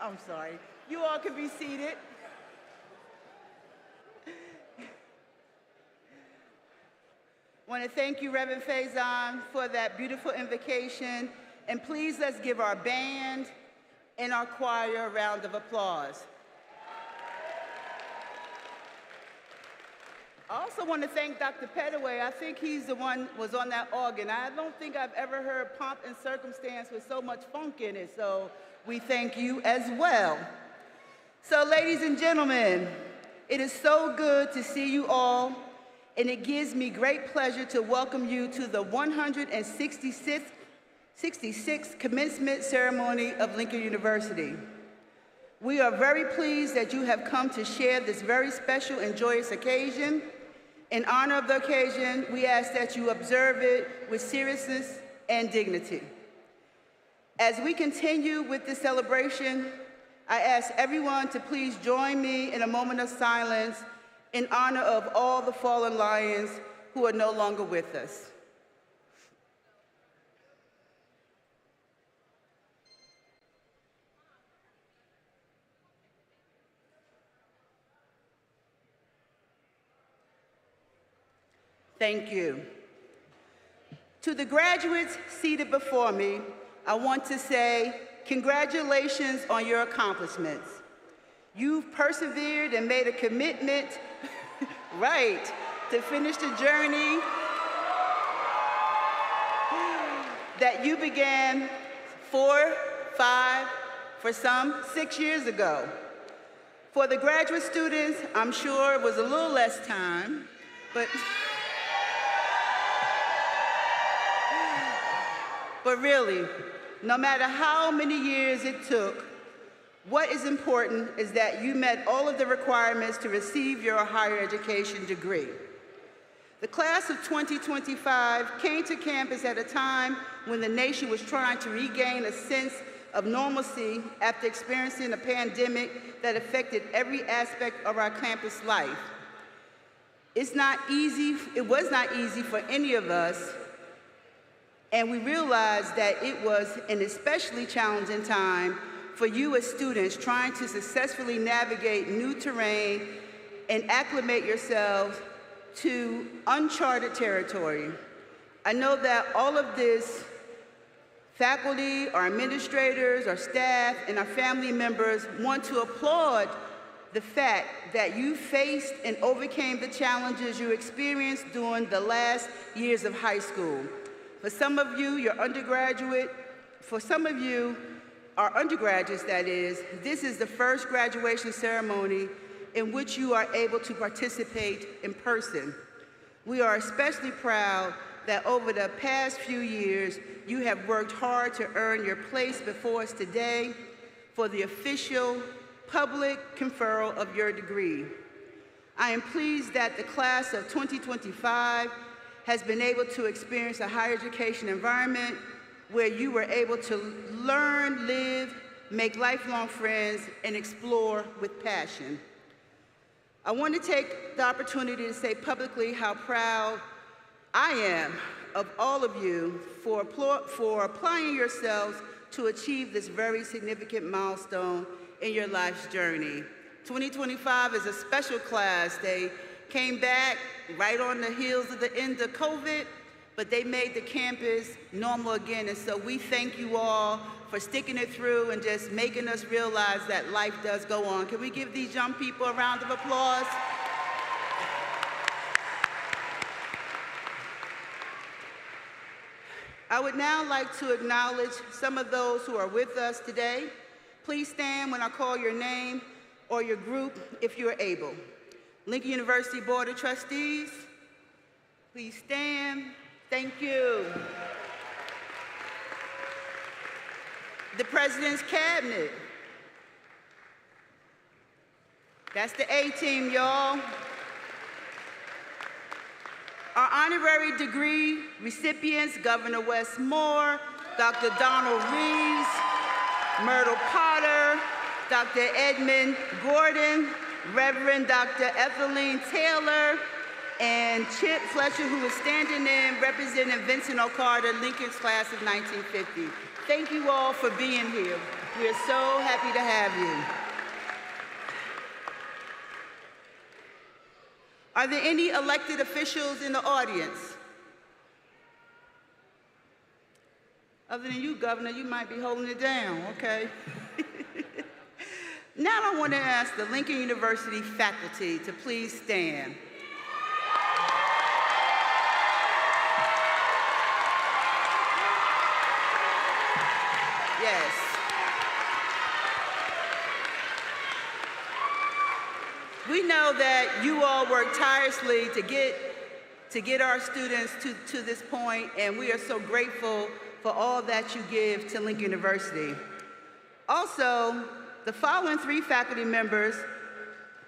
I'm sorry. You all can be seated. I want to thank you, Reverend Faison, for that beautiful invocation. And please let's give our band and our choir a round of applause. I also want to thank Dr. Pettaway. I think he's the one who was on that organ. I don't think I've ever heard Pomp and Circumstance with so much funk in it, so we thank you as well. So ladies and gentlemen, it is so good to see you all, and it gives me great pleasure to welcome you to the 166th commencement ceremony of Lincoln University. We are very pleased that you have come to share this very special and joyous occasion. In honor of the occasion, we ask that you observe it with seriousness and dignity. As we continue with this celebration, I ask everyone to please join me in a moment of silence in honor of all the fallen lions who are no longer with us. Thank you. To the graduates seated before me, I want to say congratulations on your accomplishments. You've persevered and made a commitment, right, to finish the journey that you began 4, 5, for some 6 years ago. For the graduate students, I'm sure it was a little less time, but really, no matter how many years it took, what is important is that you met all of the requirements to receive your higher education degree. The class of 2025 came to campus at a time when the nation was trying to regain a sense of normalcy after experiencing a pandemic that affected every aspect of our campus life. It was not easy for any of us, and we realized that it was an especially challenging time for you as students trying to successfully navigate new terrain and acclimate yourselves to uncharted territory. I know that all of this, faculty, our administrators, our staff, and our family members want to applaud the fact that you faced and overcame the challenges you experienced during the last years of high school. For some of you, your undergraduate, for some of you, our undergraduates that is, this is the first graduation ceremony in which you are able to participate in person. We are especially proud that over the past few years, you have worked hard to earn your place before us today for the official public conferral of your degree. I am pleased that the class of 2025 has been able to experience a higher education environment where you were able to learn, live, make lifelong friends, and explore with passion. I want to take the opportunity to say publicly how proud I am of all of you for applying yourselves to achieve this very significant milestone in your life's journey. 2025 is a special class. They came back right on the heels of the end of COVID, but they made the campus normal again, and so we thank you all for sticking it through and just making us realize that life does go on. Can we give these young people a round of applause? I would now like to acknowledge some of those who are with us today. Please stand when I call your name or your group if you are able. Lincoln University Board of Trustees, please stand. Thank you. The President's Cabinet. That's the A team, y'all. Our honorary degree recipients, Governor Wes Moore, Dr. Donald Reeves, Myrtle Potter, Dr. Edmund Gordon, Reverend Dr. Ethelene Taylor, and Chip Fletcher, who is standing in representing Vincent O'Carter, Lincoln's class of 1950. Thank you all for being here. We are so happy to have you. Are there any elected officials in the audience? Other than you, Governor, you might be holding it down, okay? Now I want to ask the Lincoln University faculty to please stand. Yes. We know that you all work tirelessly to get our students to this point, and we are so grateful for all that you give to Lincoln University. Also, the following three faculty members,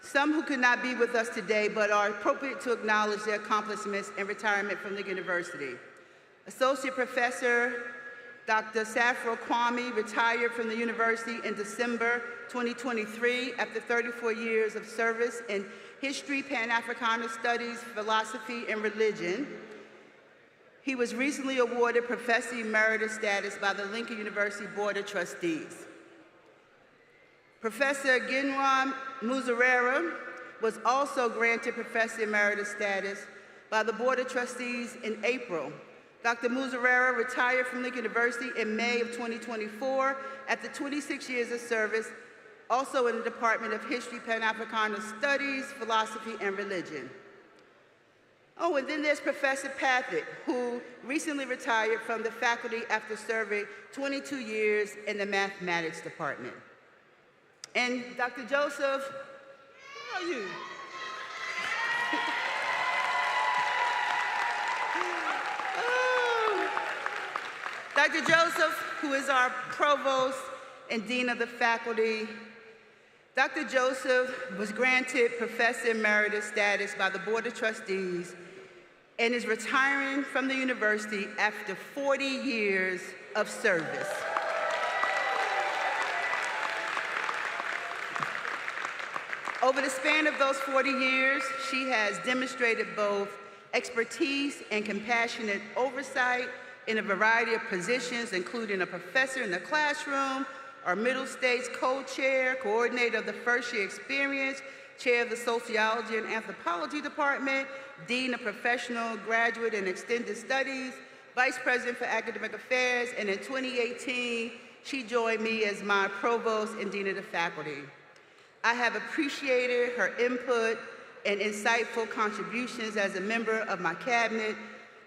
some who could not be with us today, but are appropriate to acknowledge their accomplishments in retirement from Lincoln University. Associate Professor Dr. Safra Kwame retired from the university in December 2023 after 34 years of service in history, Pan-Africana studies, philosophy, and religion. He was recently awarded Professor Emeritus status by the Lincoln University Board of Trustees. Professor Ginwan Muzarera was also granted Professor Emeritus status by the Board of Trustees in April. Dr. Muzarera retired from Lincoln University in May of 2024 after 26 years of service, also in the Department of History, Pan-Africana Studies, Philosophy, and Religion. Oh, and then there's Professor Pathak, who recently retired from the faculty after serving 22 years in the mathematics department. And Dr. Joseph, who are you? Dr. Joseph, who is our provost and dean of the faculty. Dr. Joseph was granted Professor Emeritus status by the Board of Trustees and is retiring from the university after 40 years of service. Over the span of those 40 years, she has demonstrated both expertise and compassionate oversight in a variety of positions, including a professor in the classroom, our middle stage co-chair, coordinator of the first year experience, chair of the sociology and anthropology department, dean of professional, graduate, and extended studies, vice president for academic affairs, and in 2018, she joined me as my provost and dean of the faculty. I have appreciated her input and insightful contributions as a member of my cabinet.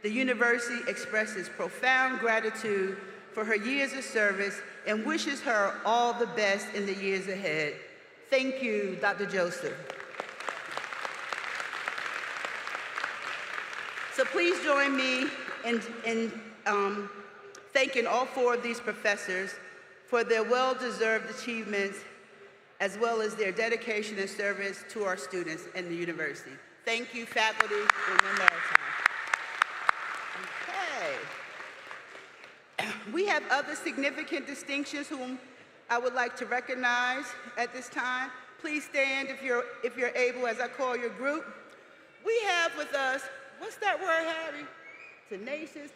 The university expresses profound gratitude for her years of service and wishes her all the best in the years ahead. Thank you, Dr. Joseph. So please join me in thanking all four of these professors for their well-deserved achievements, as well as their dedication and service to our students and the university. Thank you, faculty, and emeriti. Okay. We have other significant distinctions whom I would like to recognize at this time. Please stand if you're able as I call your group. We have with us, what's that word, Harry? Tenacious,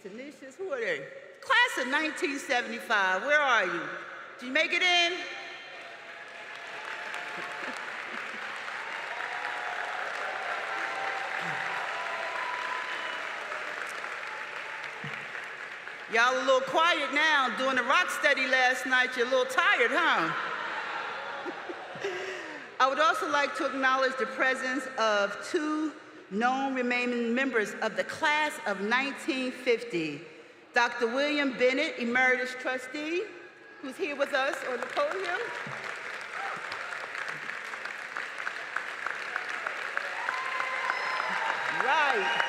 who are they? Class of 1975, where are you? Did you make it in? Y'all a little quiet now. Doing the rock study last night, you're a little tired, huh? I would also like to acknowledge the presence of two known remaining members of the class of 1950. Dr. William Bennett, Emeritus Trustee, who's here with us on the podium. Right.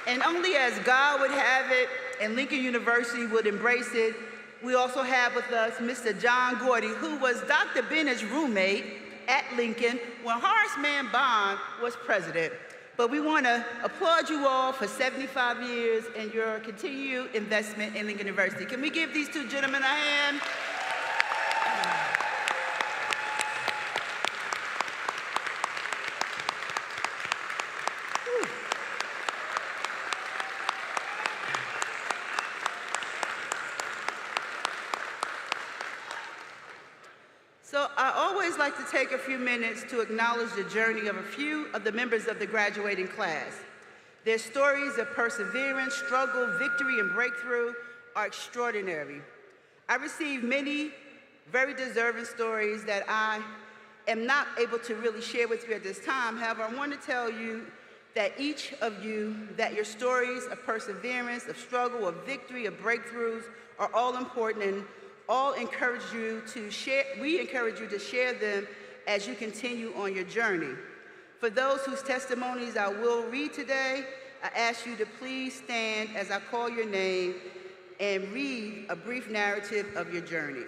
And only as God would have it and Lincoln University would embrace it, we also have with us Mr. John Gordy, who was Dr. Bennett's roommate at Lincoln when Horace Mann Bond was president. But we want to applaud you all for 75 years and your continued investment in Lincoln University. Can we give these two gentlemen a hand? So I always like to take a few minutes to acknowledge the journey of a few of the members of the graduating class. Their stories of perseverance, struggle, victory, and breakthrough are extraordinary. I received many very deserving stories that I am not able to really share with you at this time. However, I want to tell you that each of you, that your stories of perseverance, of struggle, of victory, of breakthroughs are all important, and all encourage you to share, we encourage you to share them as you continue on your journey. For those whose testimonies I will read today, I ask you to please stand as I call your name and read a brief narrative of your journey.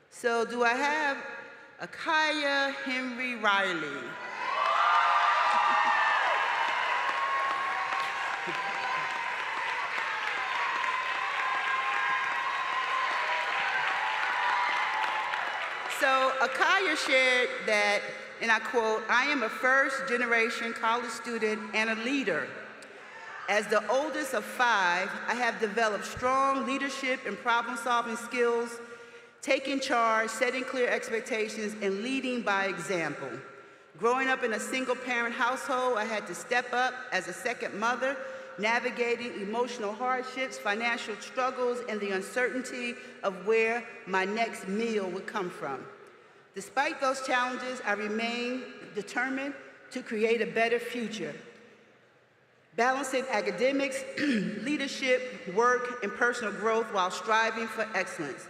So do I have Akaya Henry Riley? So Akaya shared that, and I quote, "I am a first-generation college student and a leader. As the oldest of 5, I have developed strong leadership and problem-solving skills, taking charge, setting clear expectations, and leading by example. Growing up in a single-parent household, I had to step up as a second mother, navigating emotional hardships, financial struggles, and the uncertainty of where my next meal would come from. Despite those challenges, I remain determined to create a better future, balancing academics, leadership, work, and personal growth while striving for excellence.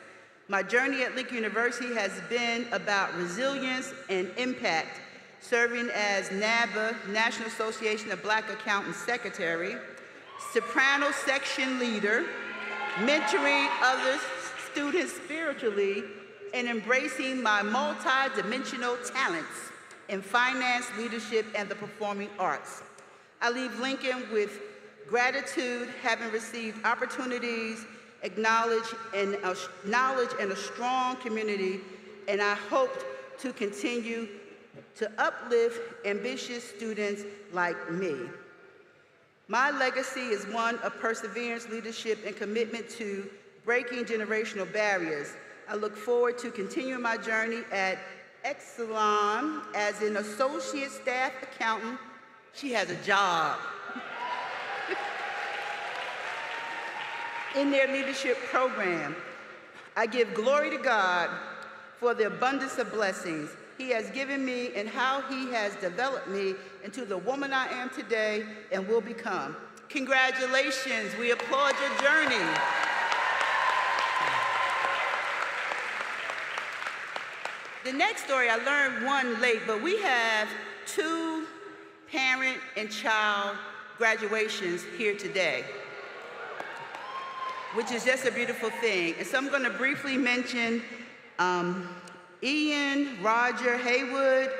My journey at Lincoln University has been about resilience and impact, serving as NABA, National Association of Black Accountants Secretary, soprano section leader, mentoring other students spiritually, and embracing my multi-dimensional talents in finance, leadership, and the performing arts. I leave Lincoln with gratitude, having received opportunities, knowledge, and a strong community, and I hope to continue to uplift ambitious students like me. My legacy is one of perseverance, leadership, and commitment to breaking generational barriers. I look forward to continuing my journey at Exelon as an associate staff accountant. She has a job. In their leadership program. I give glory to God for the abundance of blessings He has given me and how He has developed me into the woman I am today and will become. Congratulations, we applaud your journey. The next story, I learned one late, but we have 2 parent and child graduations here today, which is just a beautiful thing. And so I'm going to briefly mention Ian, Roger Haywood,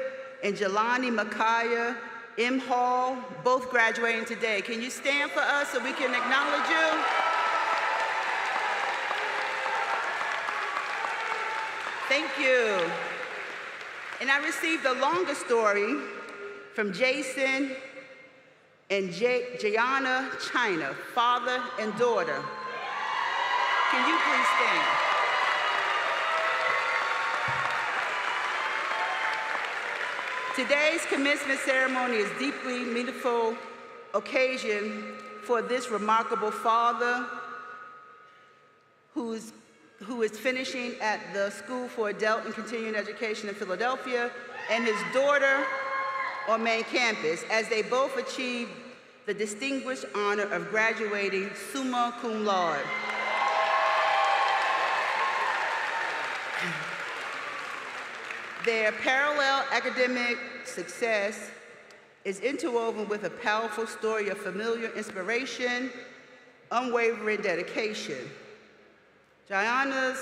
and Jelani Makaya M. Hall, both graduating today. Can you stand for us so we can acknowledge you? Thank you. And I received a longer story from Jason and Jayana China, father and daughter. Can you please stand? Today's commencement ceremony is a deeply meaningful occasion for this remarkable father who is finishing at the School for Adult and Continuing Education in Philadelphia, and his daughter on main campus, as they both achieved the distinguished honor of graduating summa cum laude. Their parallel academic success is interwoven with a powerful story of familiar inspiration, unwavering dedication. Jayana's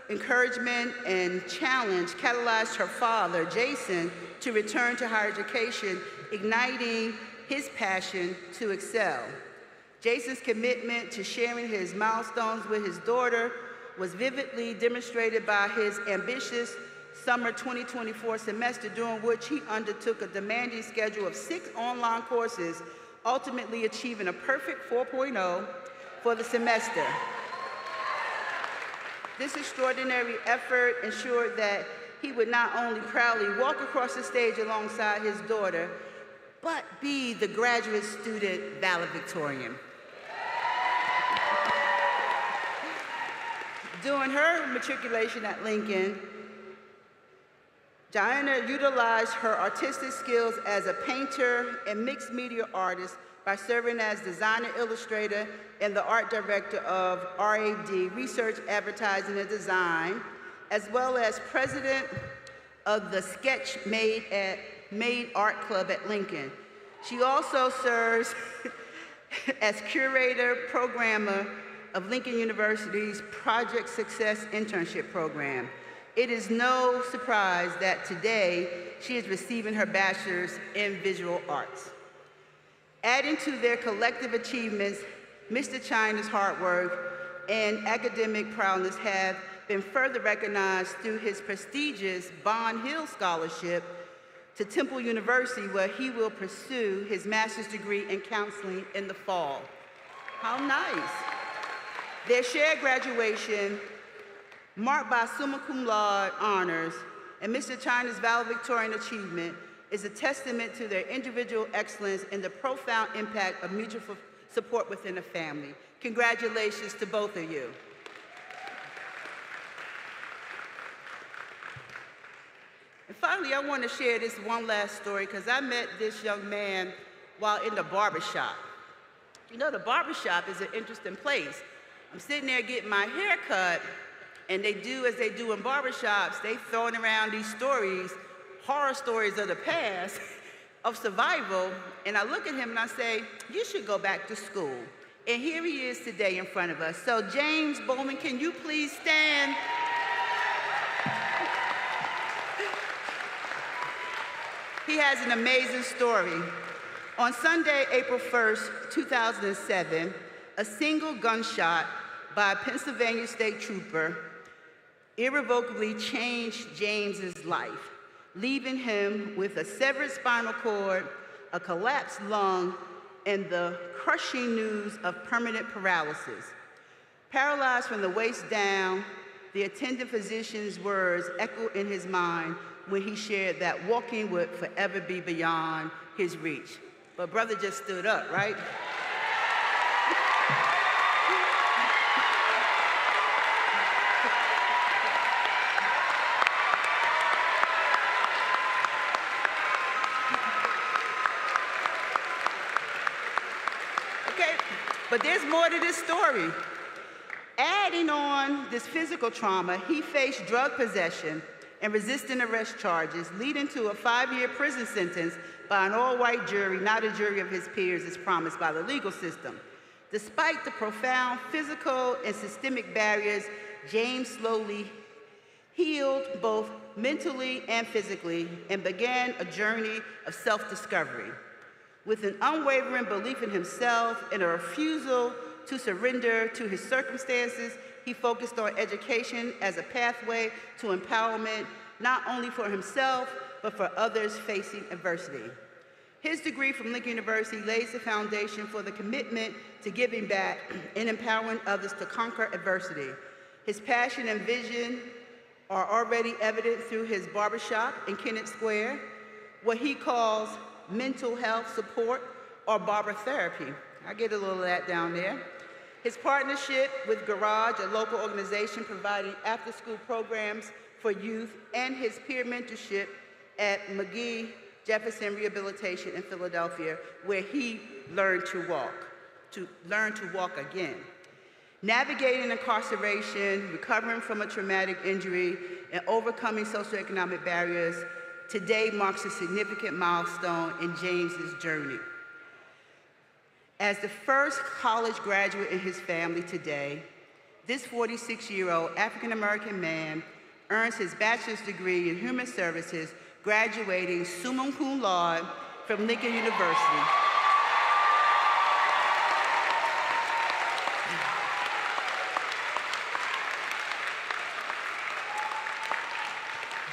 encouragement and challenge catalyzed her father, Jason, to return to higher education, igniting his passion to excel. Jason's commitment to sharing his milestones with his daughter was vividly demonstrated by his ambitious summer 2024 semester, during which he undertook a demanding schedule of 6 online courses, ultimately achieving a perfect 4.0 for the semester. This extraordinary effort ensured that he would not only proudly walk across the stage alongside his daughter, but be the graduate student valedictorian. During her matriculation at Lincoln, Diana utilized her artistic skills as a painter and mixed media artist by serving as designer illustrator and the art director of RAD, Research, Advertising, and Design, as well as president of the Sketch Made Art Club at Lincoln. She also serves as curator, programmer of Lincoln University's Project Success Internship Program. It is no surprise that today she is receiving her bachelor's in visual arts. Adding to their collective achievements, Mr. China's hard work and academic prowess have been further recognized through his prestigious Bond Hill Scholarship to Temple University, where he will pursue his master's degree in counseling in the fall. How nice. Their shared graduation, marked by summa cum laude honors, and Mr. China's valedictorian achievement is a testament to their individual excellence and the profound impact of mutual support within a family. Congratulations to both of you. And finally, I want to share this one last story because I met this young man while in the barbershop. You know, the barbershop is an interesting place. I'm sitting there getting my hair cut, and they do as they do in barbershops, they throwing around these stories, horror stories of the past, of survival, and I look at him and I say, you should go back to school. And here he is today in front of us. So James Bowman, can you please stand? He has an amazing story. On Sunday, April 1st, 2007, a single gunshot by a Pennsylvania state trooper irrevocably changed James's life, leaving him with a severed spinal cord, a collapsed lung, and the crushing news of permanent paralysis. Paralyzed from the waist down, the attending physician's words echoed in his mind when he shared that walking would forever be beyond his reach. But brother just stood up, right? But there's more to this story. Adding on this physical trauma, he faced drug possession and resisting arrest charges, leading to a 5-year prison sentence by an all-white jury, not a jury of his peers as promised by the legal system. Despite the profound physical and systemic barriers, James slowly healed both mentally and physically and began a journey of self-discovery. With an unwavering belief in himself and a refusal to surrender to his circumstances, he focused on education as a pathway to empowerment, not only for himself, but for others facing adversity. His degree from Lincoln University lays the foundation for the commitment to giving back and empowering others to conquer adversity. His passion and vision are already evident through his barbershop in Kennett Square, what he calls mental health support or barber therapy. I get a little of that down there. His partnership with Garage, a local organization providing after-school programs for youth, and his peer mentorship at McGee Jefferson Rehabilitation in Philadelphia, where he learned to walk again. Navigating incarceration, recovering from a traumatic injury, and overcoming socioeconomic barriers today marks a significant milestone in James's journey. As the first college graduate in his family today, this 46-year-old African-American man earns his bachelor's degree in human services, graduating summa cum laude from Lincoln University.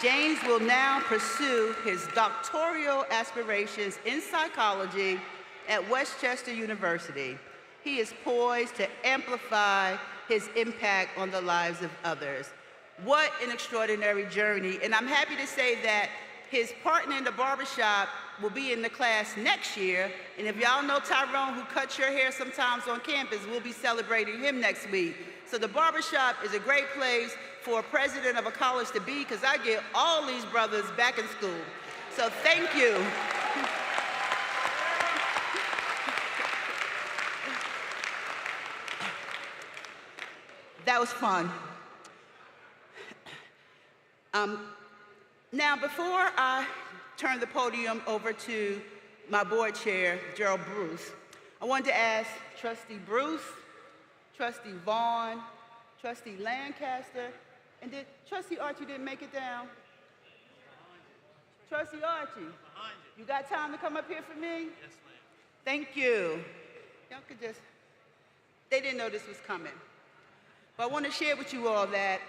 James will now pursue his doctoral aspirations in psychology at Westchester University. He is poised to amplify his impact on the lives of others. What an extraordinary journey. And I'm happy to say that his partner in the barbershop will be in the class next year. And if y'all know Tyrone, who cuts your hair sometimes on campus, we'll be celebrating him next week. So the barbershop is a great place for a president of a college to be, because I get all these brothers back in school. So thank you. That was fun. Now, before I turn the podium over to my board chair, Gerald Bruce, I wanted to ask Trustee Bruce, Trustee Vaughn, Trustee Lancaster, and did Trustee Archie didn't make it down? Trustee Archie, you got time to come up here for me? Yes, ma'am. Thank you. Y'all could just, they didn't know this was coming. But I want to share with you all that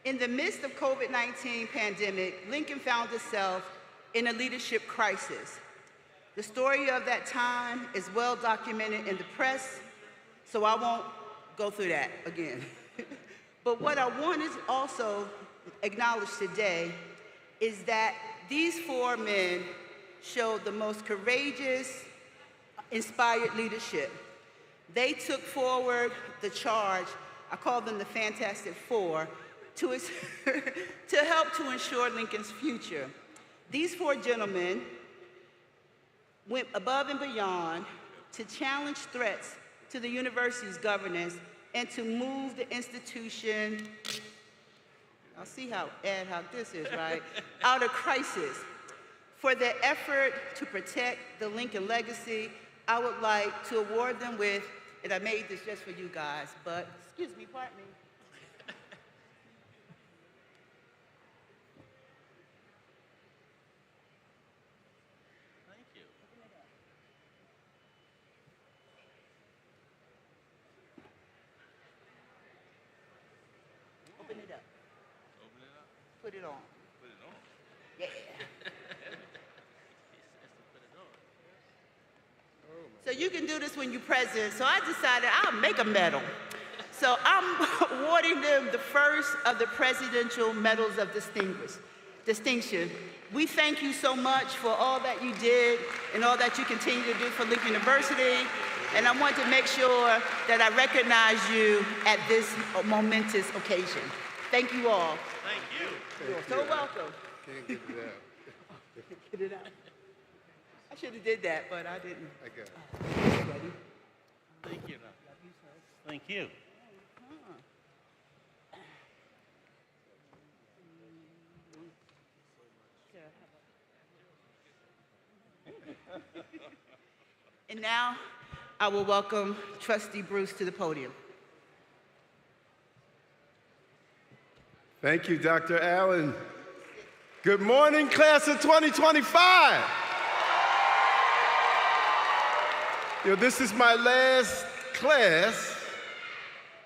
in the midst of COVID-19 pandemic, Lincoln found itself in a leadership crisis. The story of that time is well documented in the press, so I won't go through that again. But what I want to also acknowledge today is that these four men showed the most courageous, inspired leadership. They took forward the charge, I call them the Fantastic Four, to help to ensure Lincoln's future. These four gentlemen went above and beyond to challenge threats to the university's governance and to move the institution, I'll see how ad hoc this is, right, out of crisis. For their effort to protect the Lincoln legacy, I would like to award them with, and I made this just for you guys, but excuse me, pardon me. Thank you. Open it up. Open it up. Put it on. Put it on. Yeah. Put it on. So you can do this when you're president. So I decided I'll make a medal. So I'm awarding them the first of the Presidential Medals of Distinction. We thank you so much for all that you did and all that you continue to do for Lincoln University. And I want to make sure that I recognize you at this momentous occasion. Thank you all. Thank you. You're so welcome. Can't get it out. Get it out. I should have did that, but I didn't. I got it. Ready? Thank you. Thank you. And now, I will welcome Trustee Bruce to the podium. Thank you, Dr. Allen. Good morning, class of 2025. This is my last class.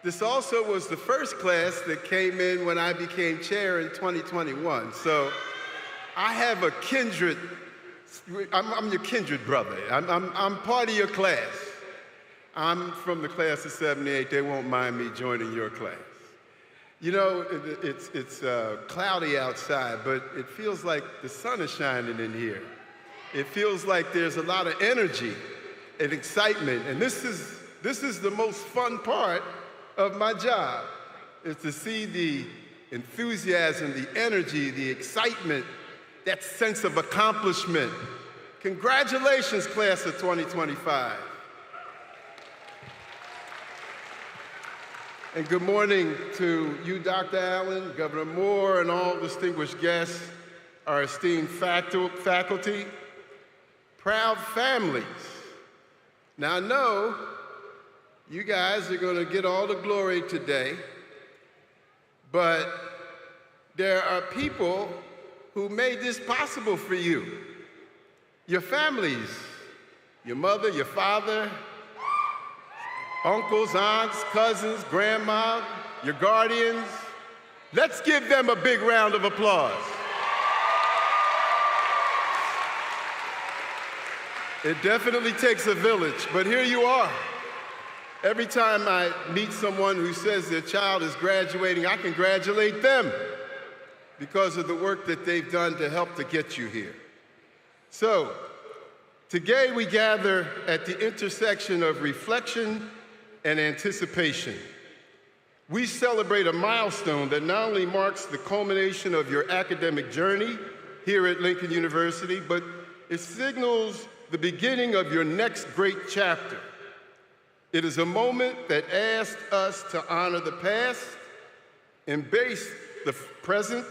This also was the first class that came in when I became chair in 2021. So I have a kindred, I'm your kindred brother. I'm part of your class. I'm from the class of 78. They won't mind me joining your class. It's cloudy outside, but it feels like the sun is shining in here. It feels like there's a lot of energy and excitement, and this is the most fun part of my job, is to see the enthusiasm, the energy, the excitement, that sense of accomplishment. Congratulations, class of 2025. And good morning to you, Dr. Allen, Governor Moore, and all distinguished guests, our esteemed faculty, proud families. Now, I know you guys are going to get all the glory today, but there are people who made this possible for you. Your families, your mother, your father, uncles, aunts, cousins, grandma, your guardians. Let's give them a big round of applause. It definitely takes a village, but here you are. Every time I meet someone who says their child is graduating, I congratulate them because of the work that they've done to help to get you here. So, today we gather at the intersection of reflection and anticipation. We celebrate a milestone that not only marks the culmination of your academic journey here at Lincoln University, but it signals the beginning of your next great chapter. It is a moment that asks us to honor the past, embrace the present,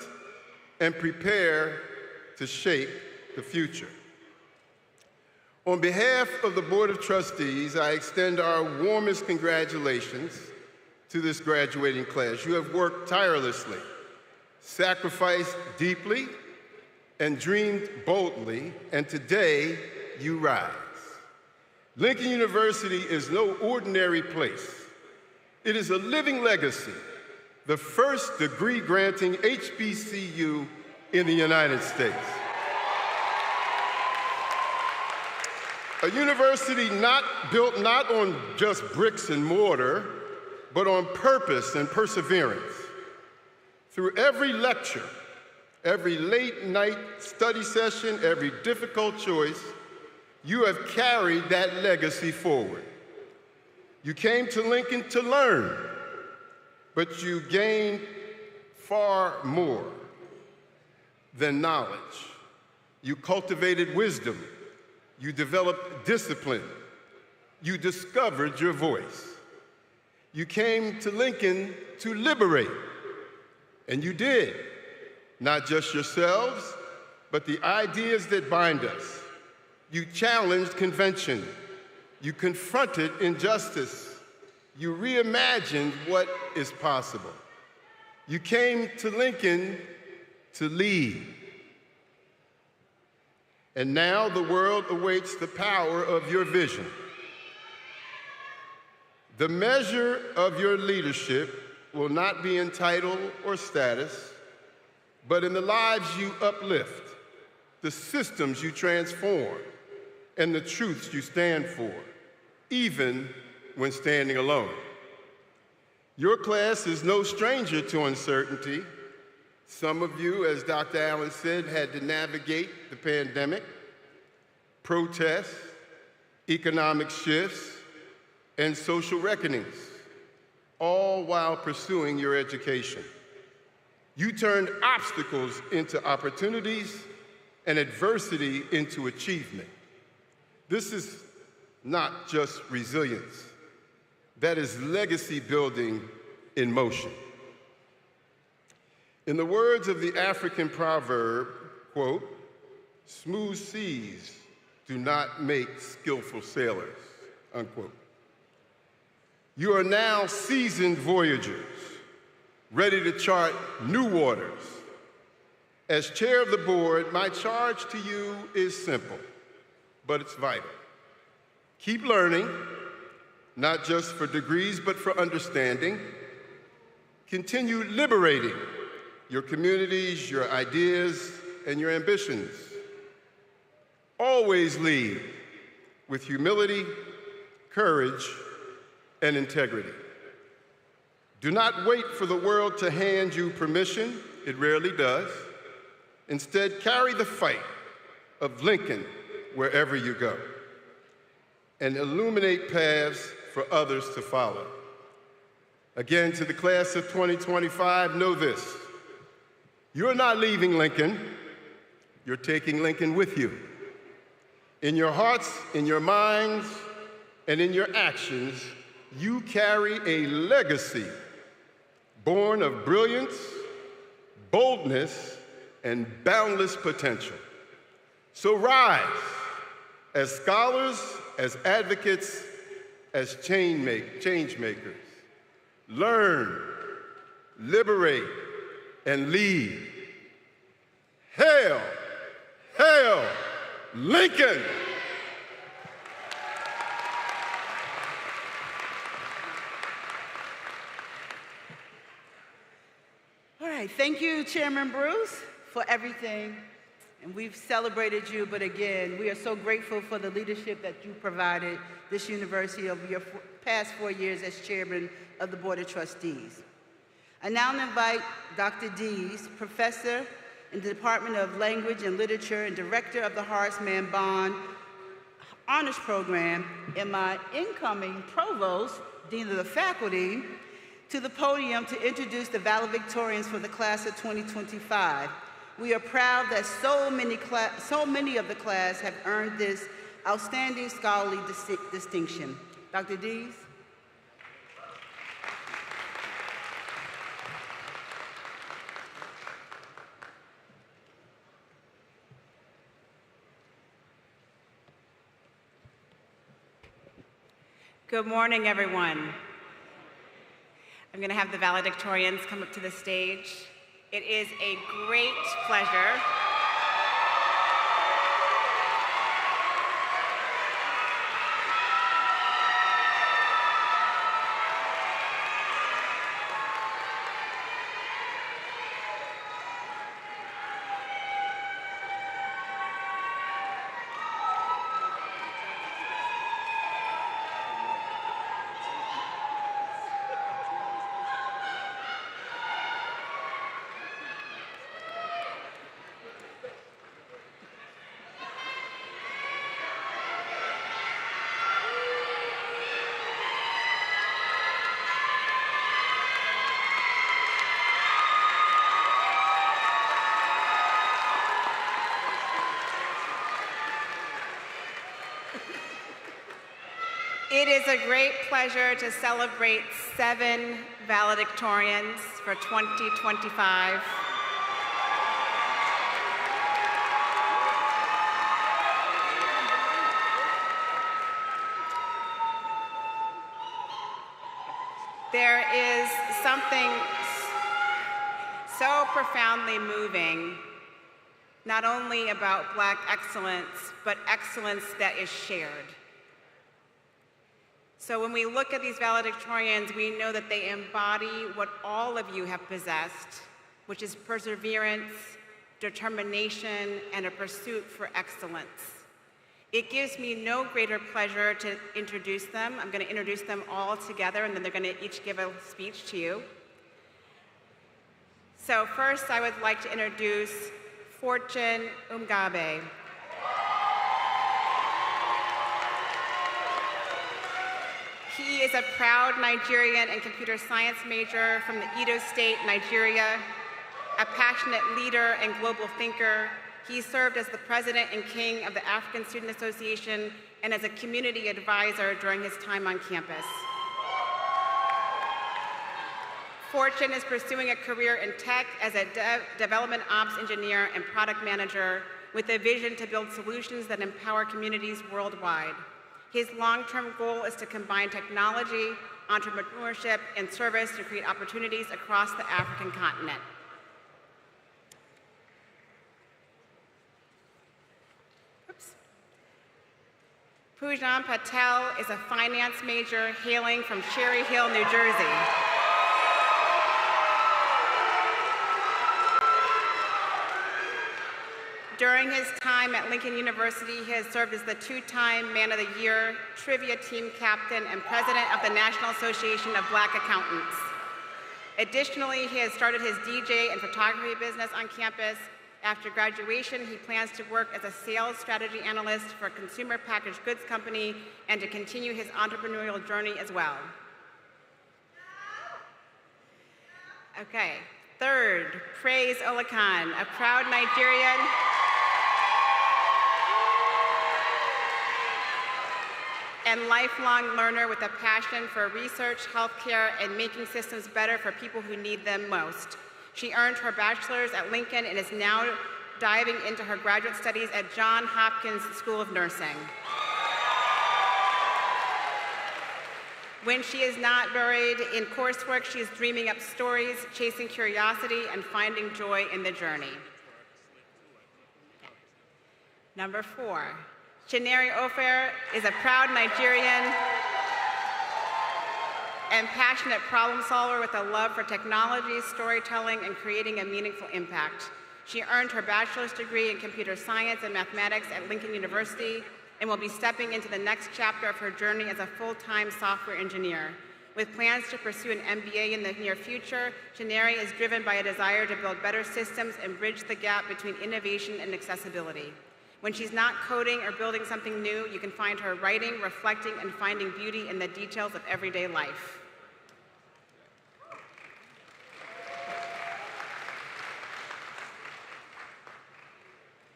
and prepare to shape the future. On behalf of the Board of Trustees, I extend our warmest congratulations to this graduating class. You have worked tirelessly, sacrificed deeply, and dreamed boldly, and today you rise. Lincoln University is no ordinary place. It is a living legacy, the first degree-granting HBCU in the United States. A university built not on just bricks and mortar, but on purpose and perseverance. Through every lecture, every late-night study session, every difficult choice, you have carried that legacy forward. You came to Lincoln to learn, but you gained far more than knowledge. You cultivated wisdom. You developed discipline. You discovered your voice. You came to Lincoln to liberate, and you did, not just yourselves, but the ideas that bind us. You challenged convention. You confronted injustice. You reimagined what is possible. You came to Lincoln to lead. And now the world awaits the power of your vision. The measure of your leadership will not be in title or status, but in the lives you uplift, the systems you transform, and the truths you stand for, even when standing alone. Your class is no stranger to uncertainty. Some of you, as Dr. Allen said, had to navigate the pandemic, protests, economic shifts, and social reckonings, all while pursuing your education. You turned obstacles into opportunities and adversity into achievement. This is not just resilience. That is legacy building in motion. In the words of the African proverb, quote, "Smooth seas do not make skillful sailors," unquote. You are now seasoned voyagers, ready to chart new waters. As chair of the board, my charge to you is simple, but it's vital. Keep learning, not just for degrees, but for understanding. Continue liberating your communities, your ideas, and your ambitions. Always lead with humility, courage, and integrity. Do not wait for the world to hand you permission. It rarely does. Instead, carry the fight of Lincoln wherever you go, and illuminate paths for others to follow. Again, to the class of 2025, know this: you're not leaving Lincoln, you're taking Lincoln with you. In your hearts, in your minds, and in your actions, you carry a legacy born of brilliance, boldness, and boundless potential. So rise as scholars, as advocates, as change makers. Learn, liberate, and lead. Hail, hail, Lincoln! All right, thank you, Chairman Bruce, for everything. And we've celebrated you, but again, we are so grateful for the leadership that you provided this university over your past 4 years as chairman of the Board of Trustees. I now invite Dr. Dees, professor in the Department of Language and Literature and director of the Horace Mann Bond Honors Program, and my incoming provost, dean of the faculty, to the podium to introduce the valedictorians for the class of 2025. We are proud that so many of the class have earned this outstanding scholarly distinction. Dr. Dees. Good morning, everyone. I'm going to have the valedictorians come up to the stage. It is a great pleasure It is a great pleasure to celebrate 7 valedictorians for 2025. There is something so profoundly moving, not only about Black excellence, but excellence that is shared. So when we look at these valedictorians, we know that they embody what all of you have possessed, which is perseverance, determination, and a pursuit for excellence. It gives me no greater pleasure to introduce them. I'm going to introduce them all together, and then they're going to each give a speech to you. So first, I would like to introduce Fortune Umgabe. He is a proud Nigerian and computer science major from the Edo State, Nigeria, a passionate leader and global thinker. He served as the president and king of the African Student Association and as a community advisor during his time on campus. Fortune is pursuing a career in tech as a development ops engineer and product manager with a vision to build solutions that empower communities worldwide. His long-term goal is to combine technology, entrepreneurship, and service to create opportunities across the African continent. Poojan Patel is a finance major hailing from Cherry Hill, New Jersey. During his time at Lincoln University, he has served as the 2-time Man of the Year, trivia team captain, and president of the National Association of Black Accountants. Additionally, he has started his DJ and photography business on campus. After graduation, he plans to work as a sales strategy analyst for a consumer packaged goods company and to continue his entrepreneurial journey as well. Okay, third, Praise Olakan, a proud Nigerian and lifelong learner with a passion for research, healthcare, and making systems better for people who need them most. She earned her bachelor's at Lincoln and is now diving into her graduate studies at Johns Hopkins School of Nursing. When she is not buried in coursework, she is dreaming up stories, chasing curiosity, and finding joy in the journey. Number 4, Chineri Ofer is a proud Nigerian and passionate problem solver with a love for technology, storytelling, and creating a meaningful impact. She earned her bachelor's degree in computer science and mathematics at Lincoln University. and will be stepping into the next chapter of her journey as a full-time software engineer. With plans to pursue an MBA in the near future, Janeri is driven by a desire to build better systems and bridge the gap between innovation and accessibility. When she's not coding or building something new, you can find her writing, reflecting, and finding beauty in the details of everyday life.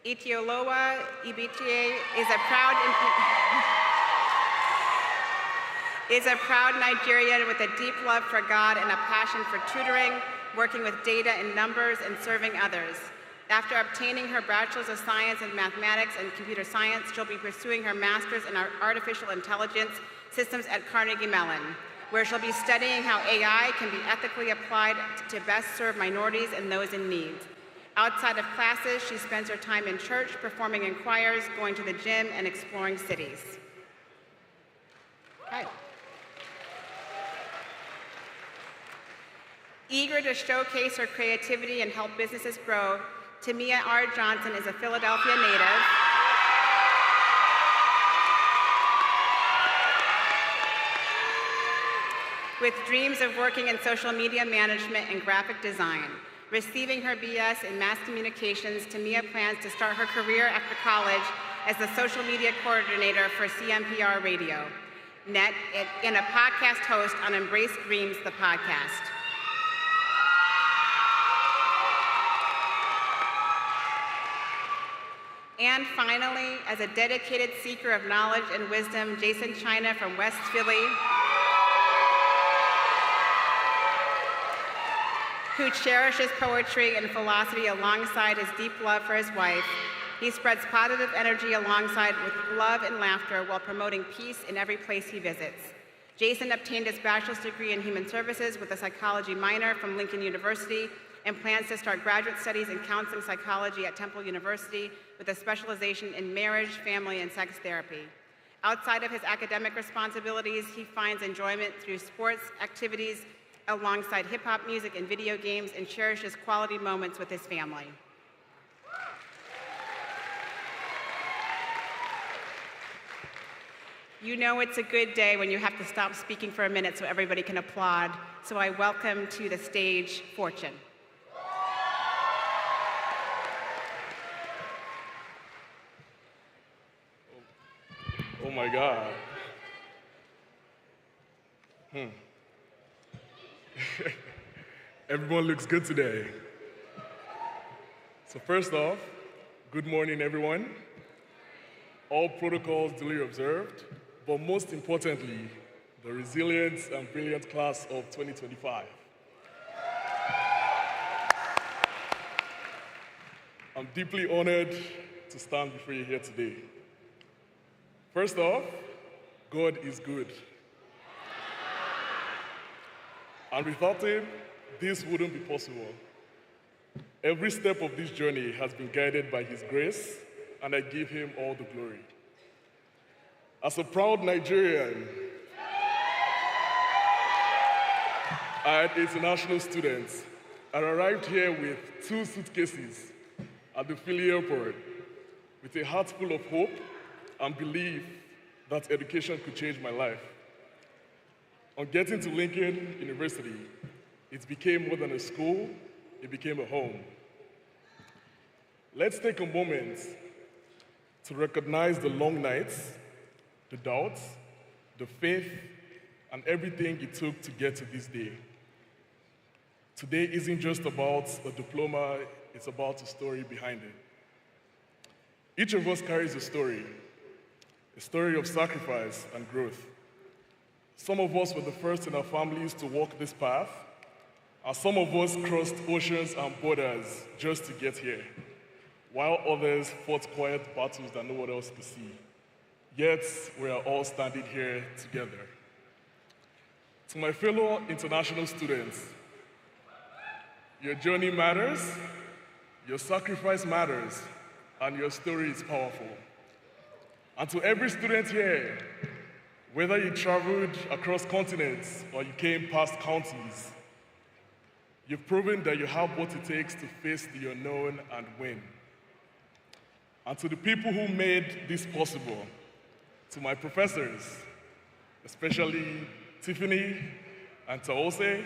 Itioloa Ibitie is a proud Nigerian with a deep love for God and a passion for tutoring, working with data and numbers, and serving others. After obtaining her Bachelor's of Science in Mathematics and Computer Science, she'll be pursuing her Master's in Artificial Intelligence Systems at Carnegie Mellon, where she'll be studying how AI can be ethically applied to best serve minorities and those in need. Outside of classes, she spends her time in church, performing in choirs, going to the gym, and exploring cities. Okay. Eager to showcase her creativity and help businesses grow, Tamia R. Johnson is a Philadelphia native. With dreams of working in social media management and graphic design. Receiving her BS in mass communications, Tamia plans to start her career after college as the social media coordinator for CMPR Radio Net and a podcast host on Embrace Dreams, the podcast. And finally, as a dedicated seeker of knowledge and wisdom, Jason China from West Philly, who cherishes poetry and philosophy alongside his deep love for his wife. He spreads positive energy alongside with love and laughter while promoting peace in every place he visits. Jason obtained his bachelor's degree in human services with a psychology minor from Lincoln University and plans to start graduate studies in counseling psychology at Temple University with a specialization in marriage, family, and sex therapy. Outside of his academic responsibilities, he finds enjoyment through sports activities alongside hip-hop music and video games and cherishes quality moments with his family. You know it's a good day when you have to stop speaking for a minute so everybody can applaud. So I welcome to the stage Fortune. Oh my God. Everyone looks good today. So first off, good morning, everyone. All protocols duly observed, but most importantly, the resilient and brilliant class of 2025. I'm deeply honored to stand before you here today. First off, God is good. And without him, this wouldn't be possible. Every step of this journey has been guided by his grace, and I give him all the glory. As a proud Nigerian, I had international students. I arrived here with 2 suitcases at the Philly airport with a heart full of hope and belief that education could change my life. On getting to Lincoln University, it became more than a school, it became a home. Let's take a moment to recognize the long nights, the doubts, the faith, and everything it took to get to this day. Today isn't just about a diploma, it's about a story behind it. Each of us carries a story of sacrifice and growth. Some of us were the first in our families to walk this path, and some of us crossed oceans and borders just to get here, while others fought quiet battles that no one else could see. Yet, we are all standing here together. To my fellow international students, your journey matters, your sacrifice matters, and your story is powerful. And to every student here, whether you traveled across continents or you came past counties, you've proven that you have what it takes to face the unknown and win. And to the people who made this possible, to my professors, especially Tiffany and Taose,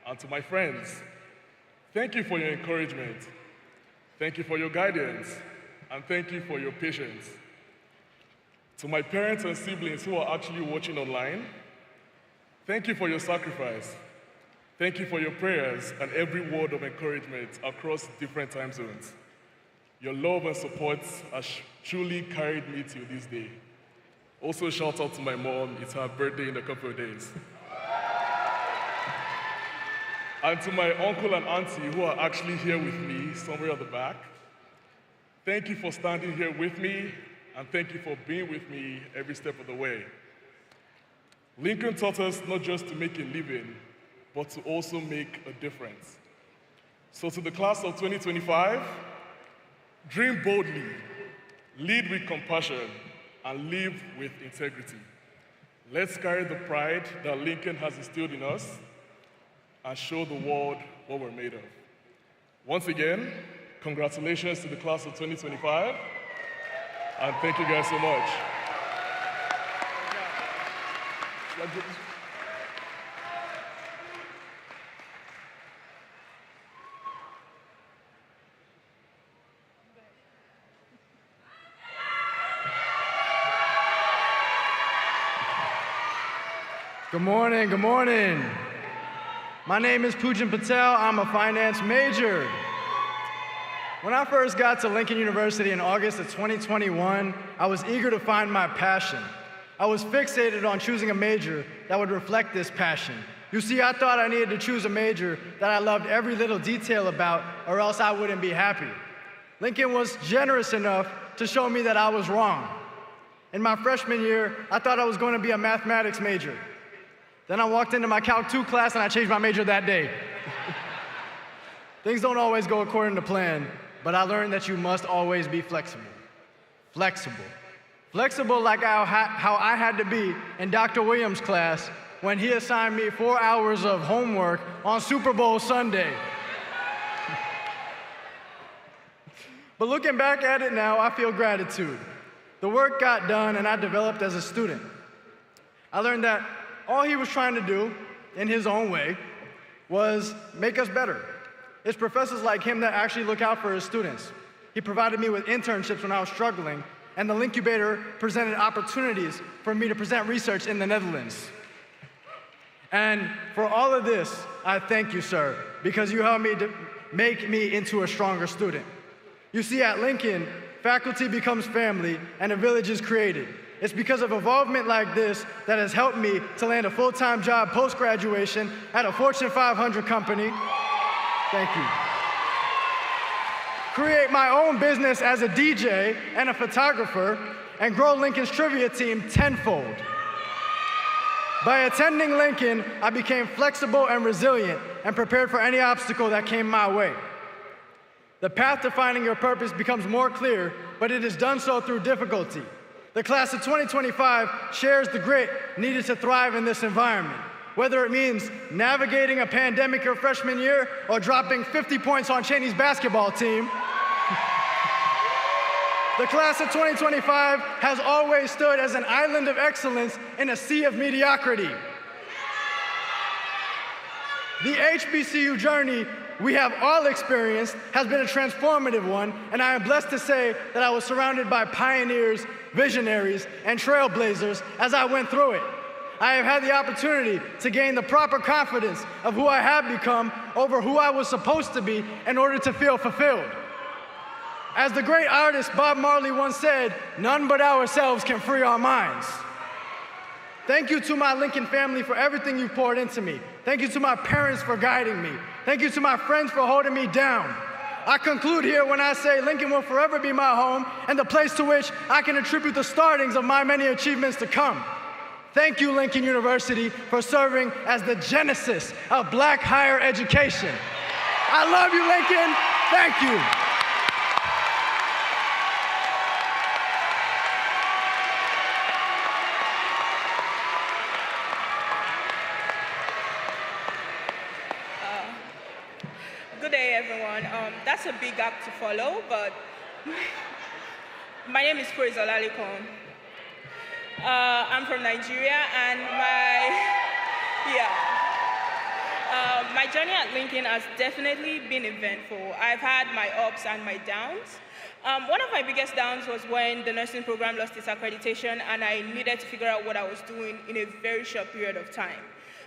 and to my friends, thank you for your encouragement. Thank you for your guidance, and thank you for your patience. To my parents and siblings who are actually watching online, thank you for your sacrifice. Thank you for your prayers and every word of encouragement across different time zones. Your love and support has truly carried me till this day. Also, shout out to my mom, it's her birthday in a couple of days. And to my uncle and auntie who are actually here with me, somewhere at the back, thank you for standing here with me, and thank you for being with me every step of the way. Lincoln taught us not just to make a living, but to also make a difference. So to the class of 2025, dream boldly, lead with compassion, and live with integrity. Let's carry the pride that Lincoln has instilled in us and show the world what we're made of. Once again, congratulations to the class of 2025, and thank you guys so much. Good morning, good morning. My name is Pujan Patel. I'm a finance major. When I first got to Lincoln University in August of 2021, I was eager to find my passion. I was fixated on choosing a major that would reflect this passion. You see, I thought I needed to choose a major that I loved every little detail about, or else I wouldn't be happy. Lincoln was generous enough to show me that I was wrong. In my freshman year, I thought I was going to be a mathematics major. Then I walked into my Calc 2 class and I changed my major that day. Things don't always go according to plan, but I learned that you must always be flexible. Flexible. Flexible like how I had to be in Dr. Williams' class when he assigned me 4 hours of homework on Super Bowl Sunday. But looking back at it now, I feel gratitude. The work got done and I developed as a student. I learned that all he was trying to do, in his own way, was make us better. It's professors like him that actually look out for his students. He provided me with internships when I was struggling, and the Lincubator presented opportunities for me to present research in the Netherlands. And for all of this, I thank you, sir, because you helped me to make me into a stronger student. You see, at Lincoln, faculty becomes family, and a village is created. It's because of involvement like this that has helped me to land a full-time job post-graduation at a Fortune 500 company. Thank you. Create my own business as a DJ and a photographer, and grow Lincoln's trivia team tenfold. By attending Lincoln, I became flexible and resilient and prepared for any obstacle that came my way. The path to finding your purpose becomes more clear, but it is done so through difficulty. The class of 2025 shares the grit needed to thrive in this environment, whether it means navigating a pandemic your freshman year or dropping 50 points on Cheney's basketball team. The class of 2025 has always stood as an island of excellence in a sea of mediocrity. The HBCU journey we have all experienced has been a transformative one, and I am blessed to say that I was surrounded by pioneers, visionaries, and trailblazers as I went through it. I have had the opportunity to gain the proper confidence of who I have become over who I was supposed to be in order to feel fulfilled. As the great artist Bob Marley once said, none but ourselves can free our minds. Thank you to my Lincoln family for everything you poured into me. Thank you to my parents for guiding me. Thank you to my friends for holding me down. I conclude here when I say Lincoln will forever be my home and the place to which I can attribute the startings of my many achievements to come. Thank you, Lincoln University, for serving as the genesis of Black higher education. I love you, Lincoln. Thank you. Good day, everyone. That's a big act to follow, but my name is Praise Olalikon. I'm from Nigeria, and my journey at Lincoln has definitely been eventful. I've had my ups and my downs. One of my biggest downs was when the nursing program lost its accreditation and I needed to figure out what I was doing in a very short period of time.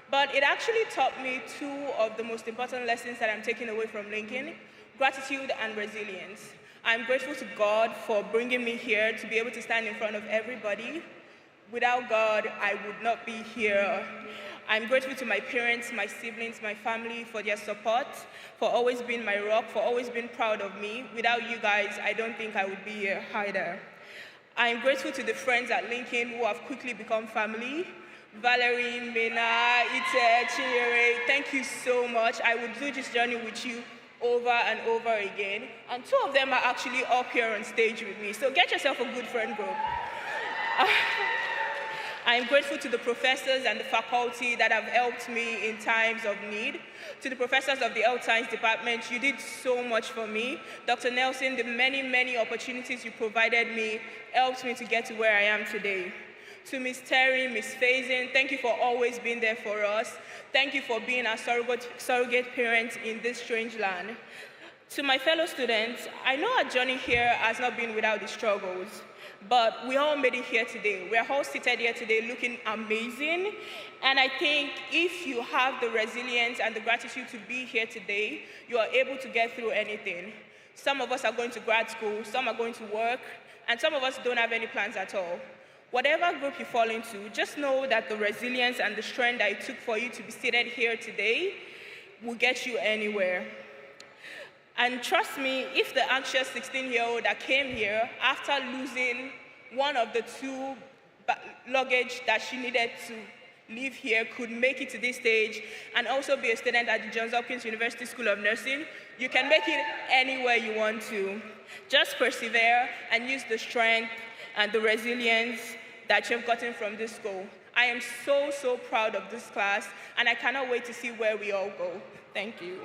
But it actually taught me two of the most important lessons that I'm taking away from Lincoln: gratitude and resilience. I'm grateful to God for bringing me here to be able to stand in front of everybody. Without God, I would not be here. I'm grateful to my parents, my siblings, my family for their support, for always being my rock, for always being proud of me. Without you guys, I don't think I would be here either. I'm grateful to the friends at Lincoln who have quickly become family. Valerie, Mena, Ite, Chinyere, thank you so much. I would do this journey with you over and over again. And two of them are actually up here on stage with me. So get yourself a good friend group. I'm grateful to the professors and the faculty that have helped me in times of need. To the professors of the Health Science Department, you did so much for me. Dr. Nelson, the many, many opportunities you provided me helped me to get to where I am today. To Ms. Terry, Ms. Faison, thank you for always being there for us. Thank you for being our surrogate parents in this strange land. To my fellow students, I know our journey here has not been without the struggles, but we all made it here today. We are all seated here today looking amazing. And I think if you have the resilience and the gratitude to be here today, you are able to get through anything. Some of us are going to grad school, some are going to work, and some of us don't have any plans at all. Whatever group you fall into, just know that the resilience and the strength that it took for you to be seated here today will get you anywhere. And trust me, if the anxious 16-year-old that came here after losing one of the two luggage that she needed to leave here could make it to this stage and also be a student at the Johns Hopkins University School of Nursing, you can make it anywhere you want to. Just persevere and use the strength and the resilience that you've gotten from this school. I am so, so proud of this class, and I cannot wait to see where we all go. Thank you.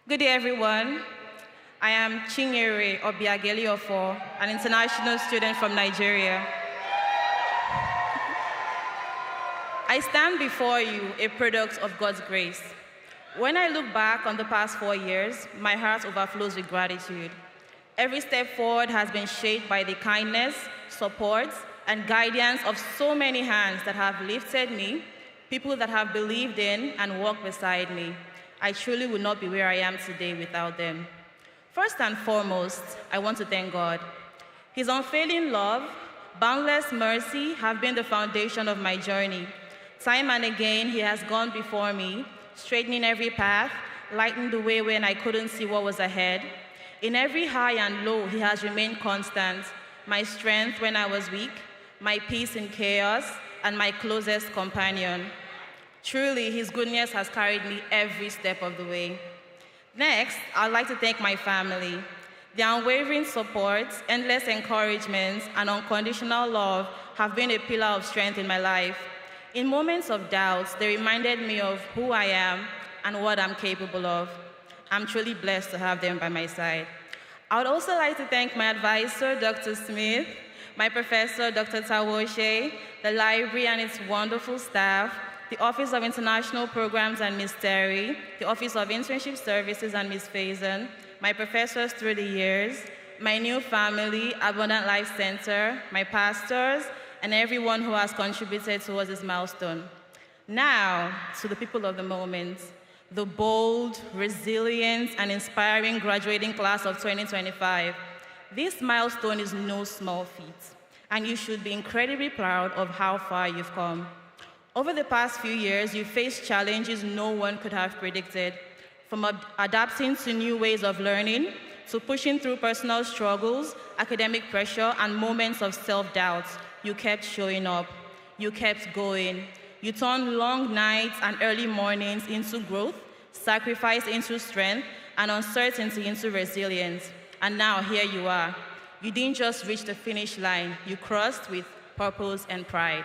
Good day, everyone. I am Chinyere Obiageli-Ofo, an international student from Nigeria. I stand before you a product of God's grace. When I look back on the past 4 years, my heart overflows with gratitude. Every step forward has been shaped by the kindness, support, and guidance of so many hands that have lifted me, people that have believed in and walked beside me. I truly would not be where I am today without them. First and foremost, I want to thank God. His unfailing love, boundless mercy have been the foundation of my journey. Time and again, he has gone before me, straightening every path, lighting the way when I couldn't see what was ahead. In every high and low, he has remained constant, my strength when I was weak, my peace in chaos, and my closest companion. Truly, his goodness has carried me every step of the way. Next, I'd like to thank my family. Their unwavering support, endless encouragement, and unconditional love have been a pillar of strength in my life. In moments of doubt, they reminded me of who I am and what I'm capable of. I'm truly blessed to have them by my side. I would also like to thank my advisor, Dr. Smith, my professor, Dr. Tawoshe, the library and its wonderful staff, the Office of International Programs and Ms. Terry, the Office of Internship Services and Ms. Faison, my professors through the years, my new family, Abundant Life Center, my pastors, and everyone who has contributed towards this milestone. Now, to the people of the moment, the bold, resilient, and inspiring graduating class of 2025. This milestone is no small feat, and you should be incredibly proud of how far you've come. Over the past few years, you've faced challenges no one could have predicted, from adapting to new ways of learning, to pushing through personal struggles, academic pressure, and moments of self-doubt. You kept showing up. You kept going. You turned long nights and early mornings into growth, sacrifice into strength, and uncertainty into resilience. And now here you are. You didn't just reach the finish line. You crossed with purpose and pride.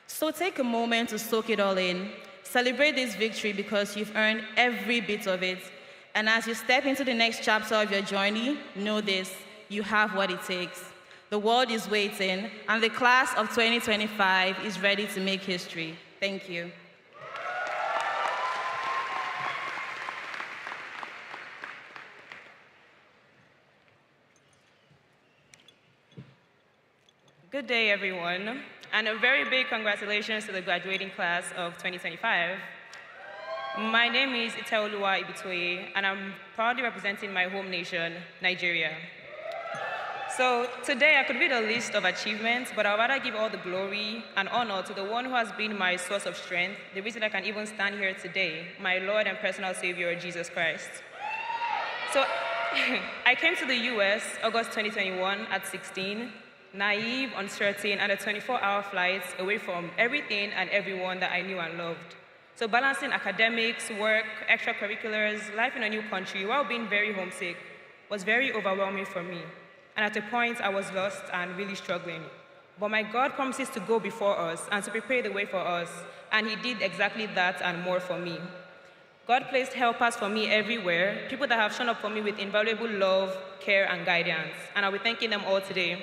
So take a moment to soak it all in. Celebrate this victory because you've earned every bit of it. And as you step into the next chapter of your journey, know this, you have what it takes. The world is waiting, and the class of 2025 is ready to make history. Thank you. Good day, everyone, and a very big congratulations to the graduating class of 2025. My name is Iteoluwa Ibitoye, and I'm proudly representing my home nation, Nigeria. So today I could read a list of achievements, but I'd rather give all the glory and honor to the one who has been my source of strength, the reason I can even stand here today, my Lord and personal Savior, Jesus Christ. So I came to the US August 2021 at 16, naive, uncertain, and a 24-hour flight away from everything and everyone that I knew and loved. So balancing academics, work, extracurriculars, life in a new country while being very homesick was very overwhelming for me. And at a point, I was lost and really struggling. But my God promises to go before us and to prepare the way for us, and He did exactly that and more for me. God placed helpers for me everywhere, people that have shown up for me with invaluable love, care, and guidance, and I'll be thanking them all today.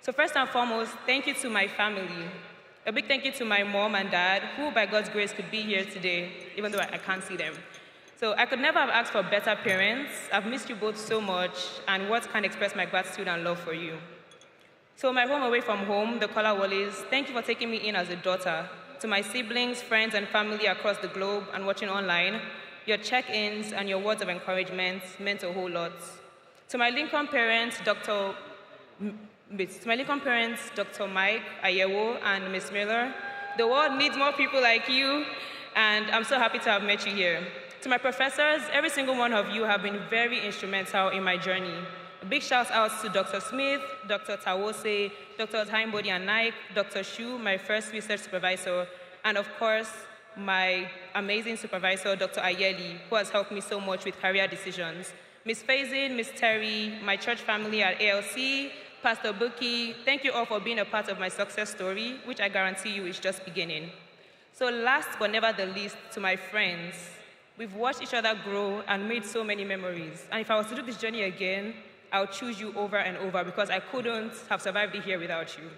So first and foremost, thank you to my family. A big thank you to my mom and dad, who by God's grace could be here today, even though I can't see them. So I could never have asked for better parents. I've missed you both so much, and words can't express my gratitude and love for you. So my home away from home, the Kolawolles, thank you for taking me in as a daughter. To my siblings, friends, and family across the globe and watching online, your check-ins and your words of encouragement meant a whole lot. To my Lincoln parents, Dr. Mike Ayewo and Ms. Miller, the world needs more people like you, and I'm so happy to have met you here. To my professors, every single one of you have been very instrumental in my journey. A big shout out to Dr. Smith, Dr. Tawose, Dr. Taimbodi and Naik, Dr. Shu, my first research supervisor, and of course, my amazing supervisor, Dr. Ayeli, who has helped me so much with career decisions. Ms. Faison, Ms. Terry, my church family at ALC, Pastor Buki, thank you all for being a part of my success story, which I guarantee you is just beginning. So last but never the least, to my friends, we've watched each other grow and made so many memories. And if I was to do this journey again, I would choose you over and over because I couldn't have survived it here without you.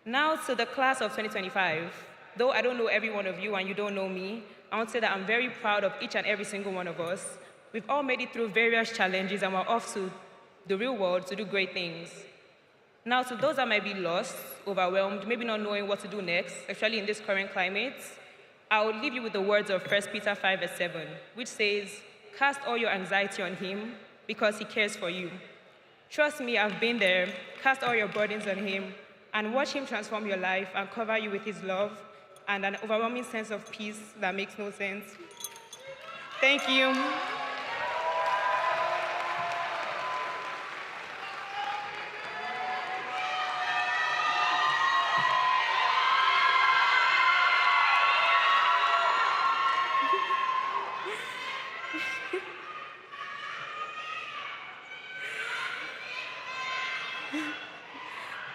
Now to the class of 2025. Though I don't know every one of you and you don't know me, I want to say that I'm very proud of each and every single one of us. We've all made it through various challenges and we're off to the real world to do great things. Now to those that might be lost, overwhelmed, maybe not knowing what to do next, especially in this current climate, I will leave you with the words of 1 Peter 5:7, which says, "Cast all your anxiety on Him because He cares for you." Trust me, I've been there. Cast all your burdens on Him and watch Him transform your life and cover you with His love and an overwhelming sense of peace that makes no sense. Thank you.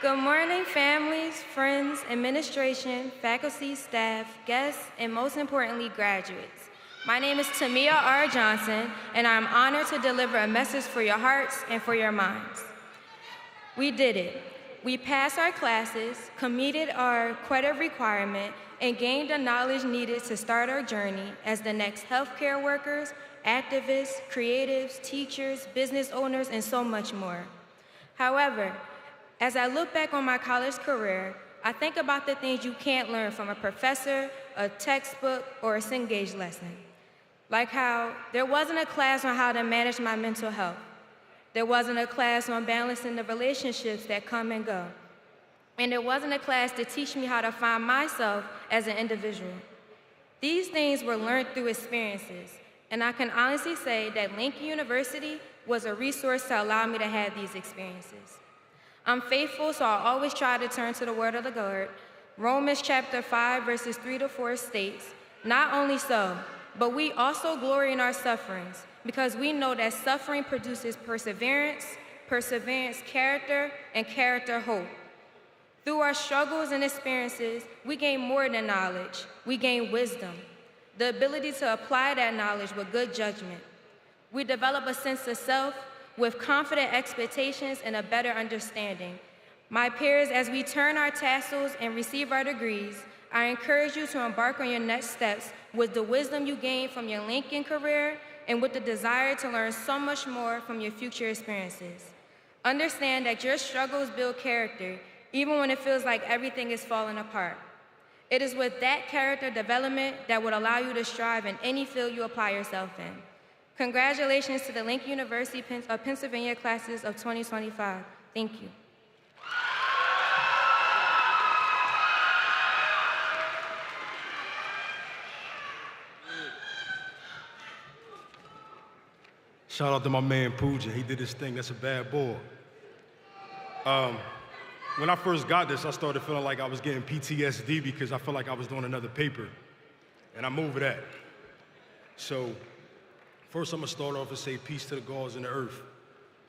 Good morning, families, friends, administration, faculty, staff, guests, and most importantly, graduates. My name is Tamia R. Johnson, and I'm honored to deliver a message for your hearts and for your minds. We did it. We passed our classes, completed our credit requirement, and gained the knowledge needed to start our journey as the next healthcare workers, activists, creatives, teachers, business owners, and so much more. However, as I look back on my college career, I think about the things you can't learn from a professor, a textbook, or a Cengage lesson. Like how there wasn't a class on how to manage my mental health. There wasn't a class on balancing the relationships that come and go. And there wasn't a class to teach me how to find myself as an individual. These things were learned through experiences, and I can honestly say that Lincoln University was a resource to allow me to have these experiences. I'm faithful, so I always try to turn to the word of the Lord. Romans chapter 5, verses 3-4 states, "Not only so, but we also glory in our sufferings, because we know that suffering produces perseverance, perseverance character, and character hope." Through our struggles and experiences, we gain more than knowledge. We gain wisdom. the ability to apply that knowledge with good judgment. We develop a sense of self with confident expectations and a better understanding. My peers, as we turn our tassels and receive our degrees, I encourage you to embark on your next steps with the wisdom you gained from your Lincoln career and with the desire to learn so much more from your future experiences. Understand that your struggles build character, even when it feels like everything is falling apart. It is with that character development that would allow you to strive in any field you apply yourself in. Congratulations to the Lincoln University of Pennsylvania classes of 2025. Thank you. Shout out to my man Pooja. He did his thing. That's a bad boy. When I first got this, I started feeling like I was getting PTSD because I felt like I was doing another paper. And I'm over that. So first I'm gonna start off and say peace to the gods and the earth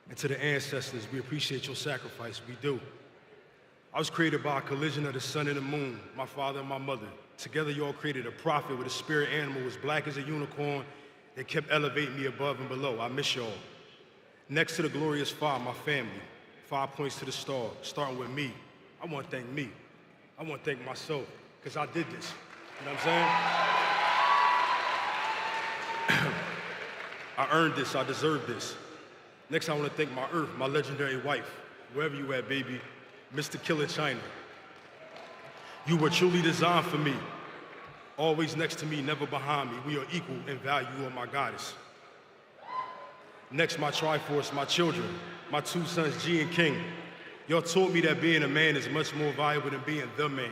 and to the ancestors. We appreciate your sacrifice, we do. I was created by a collision of the sun and the moon, my father and my mother. Together y'all created a prophet with a spirit animal as black as a unicorn that kept elevating me above and below. I miss y'all. Next to the glorious five, my family. 5 points to the star, starting with me. I want to thank me. I want to thank myself, because I did this. You know what I'm saying? I earned this, I deserve this. Next, I want to thank my earth, my legendary wife, wherever you at, baby, Mr. Killer China. You were truly designed for me. Always next to me, never behind me. We are equal in value, you are my goddess. Next, my Triforce, my children, my two sons, G and King. Y'all taught me that being a man is much more valuable than being the man.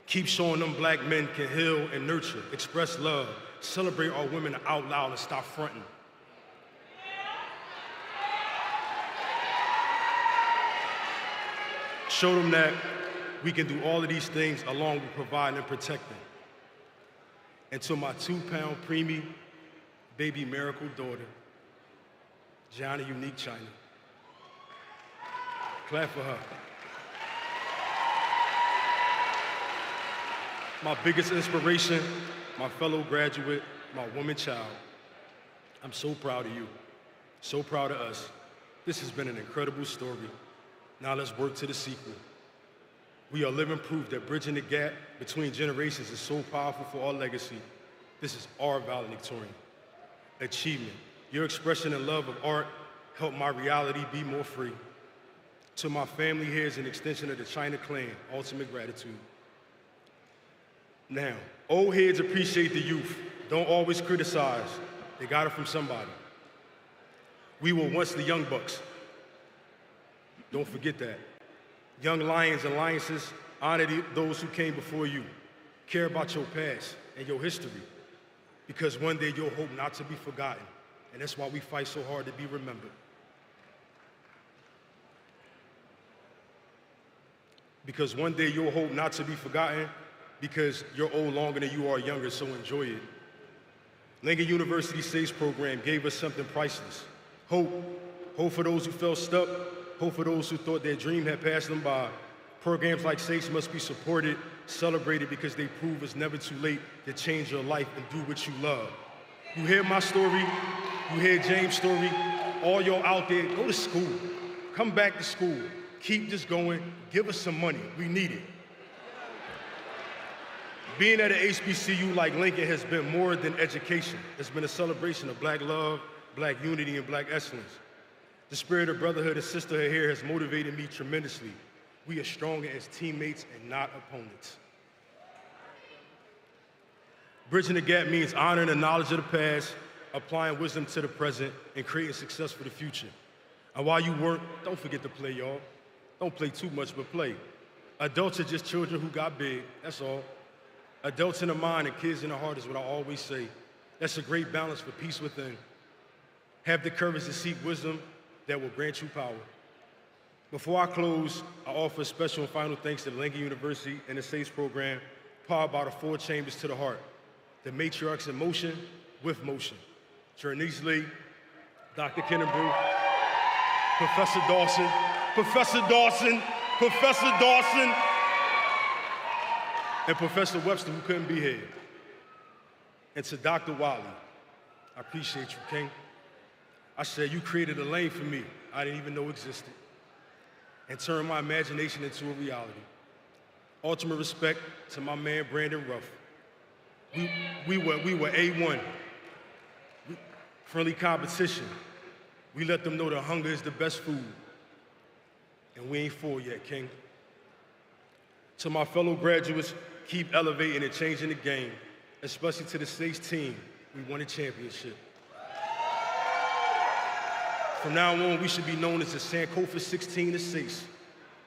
Keep showing them black men can heal and nurture, express love, celebrate our women out loud and stop fronting. Show them that we can do all of these things along with providing and protecting. And to my 2-pound preemie baby miracle daughter, Gianna Unique China. Clap for her. My biggest inspiration, my fellow graduate, my woman child. I'm so proud of you, so proud of us. This has been an incredible story. Now let's work to the sequel. We are living proof that bridging the gap between generations is so powerful for our legacy. This is our valedictorian. Achievement. Your expression and love of art helped my reality be more free. To my family, here's an extension of the China clan, ultimate gratitude. Now, old heads appreciate the youth. Don't always criticize. They got it from somebody. We were once the young bucks. Don't forget that. Young lions and lionesses, honor those who came before you. Care about your past and your history, because one day you'll hope not to be forgotten, and that's why we fight so hard to be remembered. Because one day you'll hope not to be forgotten, because you're old longer than you are younger, so enjoy it. Lincoln University SACE program gave us something priceless. Hope. Hope for those who felt stuck. Hope for those who thought their dream had passed them by. Programs like SACE must be supported, celebrated, because they prove it's never too late to change your life and do what you love. You hear my story, you hear James' story, all y'all out there, go to school. Come back to school. Keep this going. Give us some money. We need it. Being at an HBCU like Lincoln has been more than education. It's been a celebration of black love, black unity, and black excellence. The spirit of brotherhood and sisterhood here has motivated me tremendously. We are stronger as teammates and not opponents. Bridging the gap means honoring the knowledge of the past, applying wisdom to the present, and creating success for the future. And while you work, don't forget to play, y'all. Don't play too much, but play. Adults are just children who got big, that's all. Adults in the mind and kids in the heart is what I always say. That's a great balance for peace within. Have the courage to seek wisdom that will grant you power. Before I close, I offer a special and final thanks to Lincoln University and the SACE program, powered by the 4 chambers to the heart. The matriarchs in motion, with motion. Jernice Lee, Dr. Kennebrew, Professor Dawson, Professor Dawson, Professor Dawson, and Professor Webster, who couldn't be here. And to Dr. Wiley, I appreciate you, King. I said you created a lane for me I didn't even know existed and turned my imagination into a reality. Ultimate respect to my man, Brandon Ruff. We were A1. Friendly competition. We let them know that hunger is the best food. And we ain't full yet, King. To my fellow graduates, keep elevating and changing the game, especially to the 16. We won a championship. From now on, we should be known as the Sankofa 16 to 6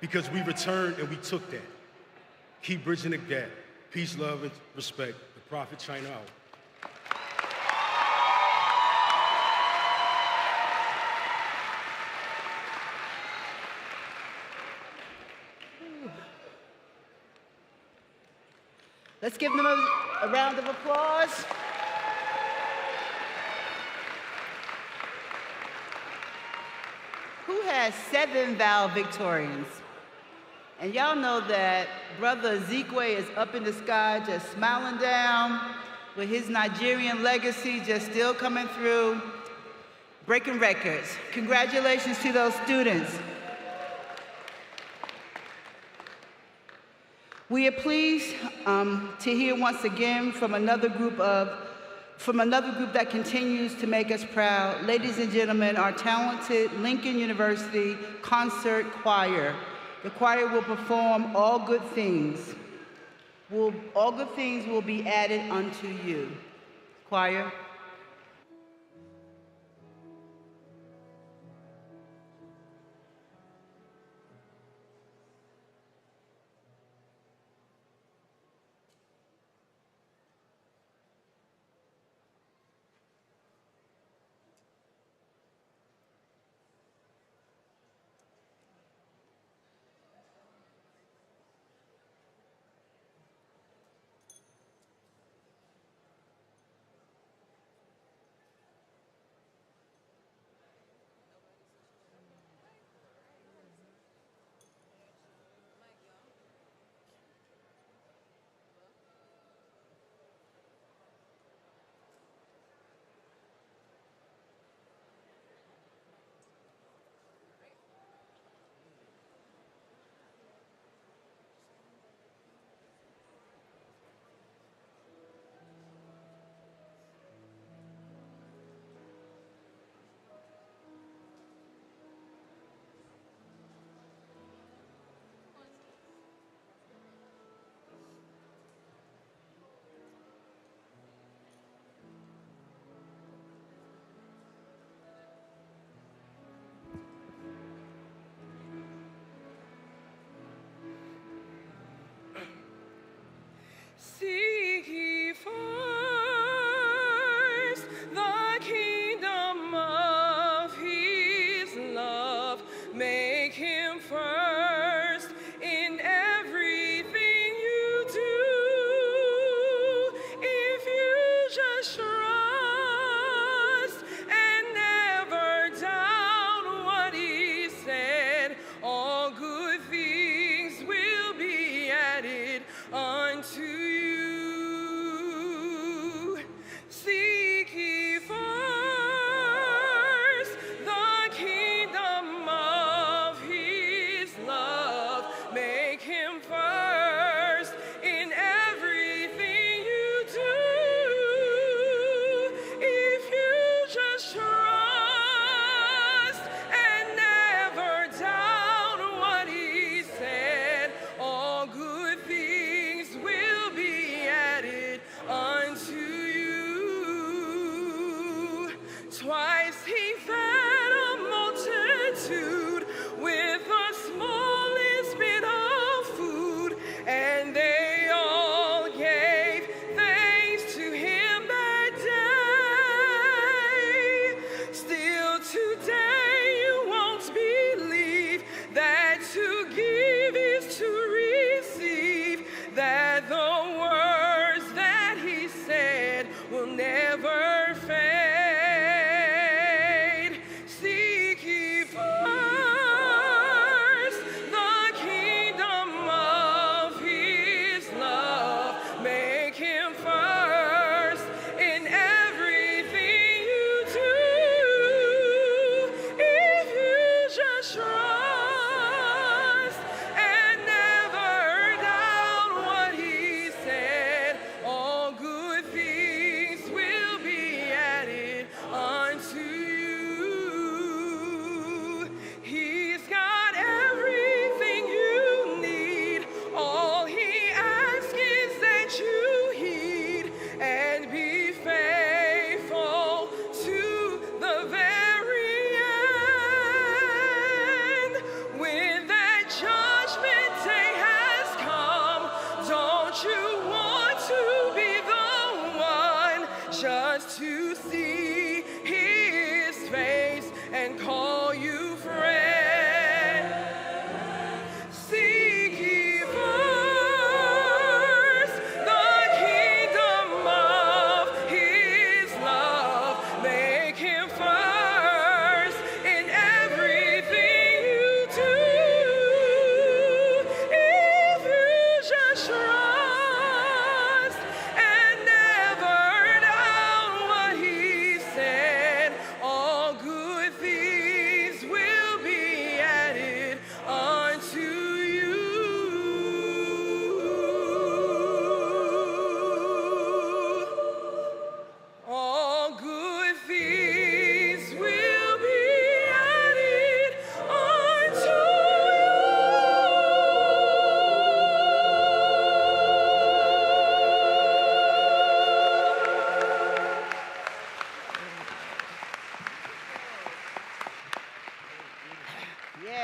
because we returned and we took that. Keep bridging the gap. Peace, love, and respect. The Prophet China out. Let's give them a round of applause. Who has 7 valedictorians? And y'all know that Brother Ezekwe is up in the sky just smiling down with his Nigerian legacy just still coming through, breaking records. Congratulations to those students. We are pleased to hear once again from another group that continues to make us proud. Ladies and gentlemen, our talented Lincoln University Concert Choir. The choir will perform All Good Things. All Good Things will be added unto you. Choir.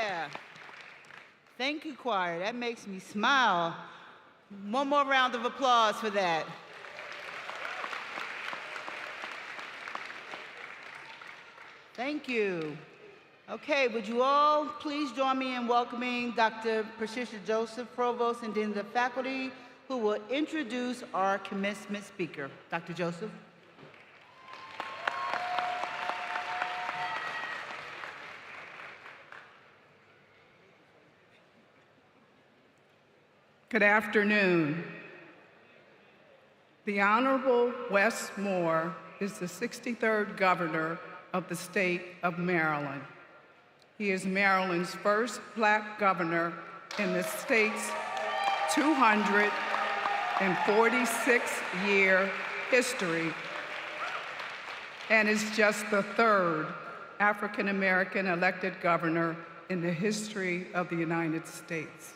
Yeah. Thank you, choir. That makes me smile. One more round of applause for that. Thank you. Okay, would you all please join me in welcoming Dr. Patricia Joseph, Provost, and then the faculty who will introduce our commencement speaker. Dr. Joseph. Good afternoon. The Honorable Wes Moore is the 63rd Governor of the state of Maryland. He is Maryland's first Black governor in the state's 246-year history, and is just the third African-American elected governor in the history of the United States.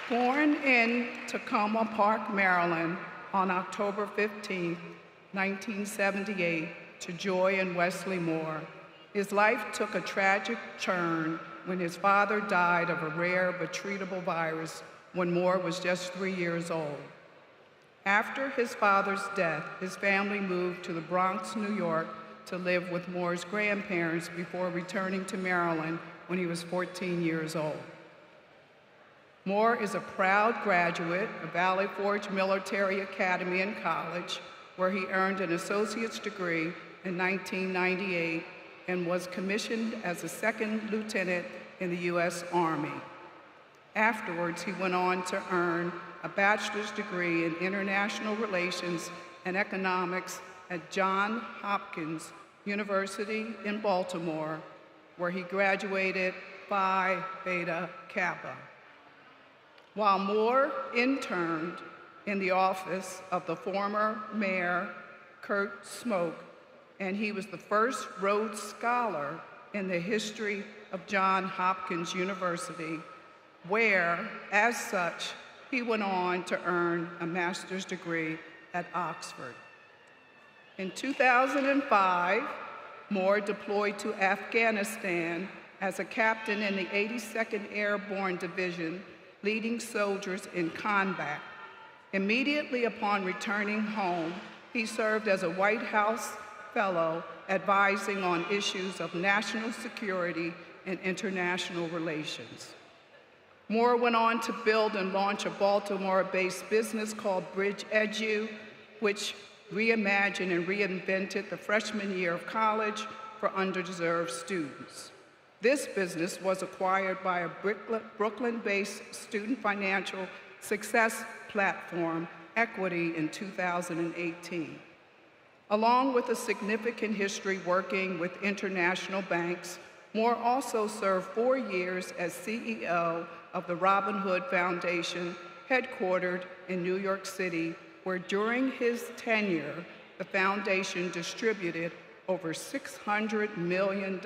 Born in Tacoma Park, Maryland on October 15, 1978, to Joy and Wesley Moore, his life took a tragic turn when his father died of a rare but treatable virus when Moore was just 3 years old. After his father's death, his family moved to the Bronx, New York, to live with Moore's grandparents before returning to Maryland when he was 14 years old. Moore is a proud graduate of Valley Forge Military Academy and College, where he earned an associate's degree in 1998 and was commissioned as a second lieutenant in the U.S. Army. Afterwards, he went on to earn a bachelor's degree in international relations and economics at Johns Hopkins University in Baltimore, where he graduated Phi Beta Kappa. While Moore interned in the office of the former mayor, Kurt Smoke, and he was the first Rhodes Scholar in the history of Johns Hopkins University, where, as such, he went on to earn a master's degree at Oxford. In 2005, Moore deployed to Afghanistan as a captain in the 82nd Airborne Division, leading soldiers in combat. Immediately upon returning home, he served as a White House fellow advising on issues of national security and international relations. Moore went on to build and launch a Baltimore-based business called Bridge Edu, which reimagined and reinvented the freshman year of college for underdeserved students. This business was acquired by a Brooklyn-based student financial success platform, Equity, in 2018. Along with a significant history working with international banks, Moore also served 4 years as CEO of the Robin Hood Foundation, headquartered in New York City, where during his tenure, the foundation distributed over $600 million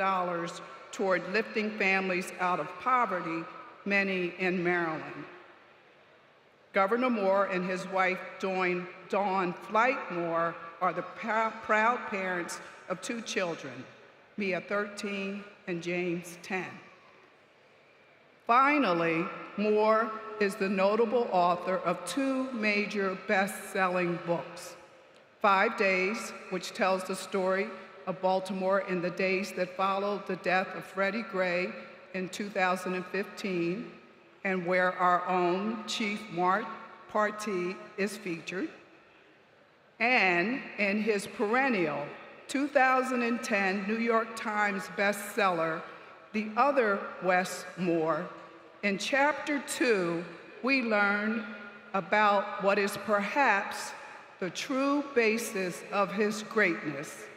toward lifting families out of poverty, many in Maryland. Governor Moore and his wife, Dawn Flight Moore, are the proud parents of 2 children, Mia 13 and James 10. Finally, Moore is the notable author of 2 major best-selling books, 5 Days, which tells the story of Baltimore in the days that followed the death of Freddie Gray in 2015, and where our own Chief Mart Partee is featured, and in his perennial 2010 New York Times bestseller, The Other Wes Moore. In Chapter 2, we learn about what is perhaps the true basis of his greatness.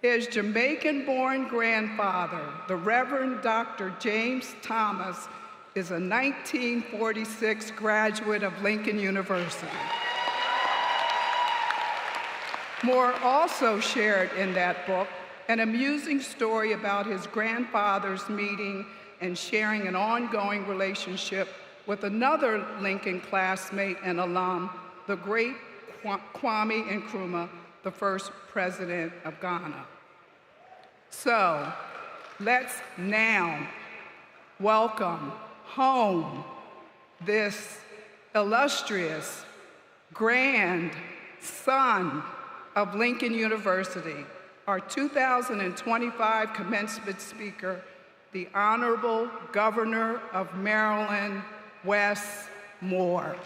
His Jamaican-born grandfather, the Reverend Dr. James Thomas, is a 1946 graduate of Lincoln University. Moore also shared in that book an amusing story about his grandfather's meeting and sharing an ongoing relationship with another Lincoln classmate and alum, the great Kwame Nkrumah, the first president of Ghana. So let's now welcome home this illustrious grandson of Lincoln University, our 2025 commencement speaker, the Honorable Governor of Maryland, Wes Moore.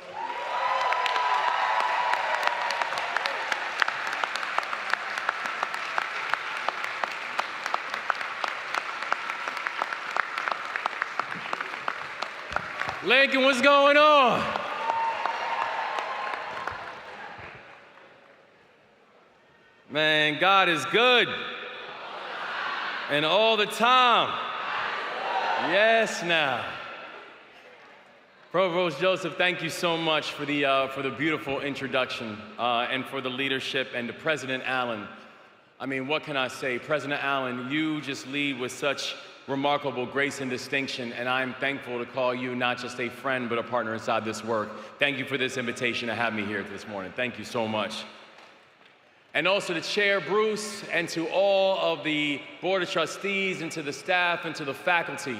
Lincoln, what's going on? Man, God is good. And all the time. Yes, now. Provost Joseph, thank you so much for the beautiful introduction and for the leadership, and to President Allen. I mean, what can I say? President Allen, you just lead with such remarkable grace and distinction, and I'm thankful to call you not just a friend, but a partner inside this work. Thank you for this invitation to have me here this morning. Thank you so much. And also to Chair Bruce, and to all of the Board of Trustees, and to the staff, and to the faculty,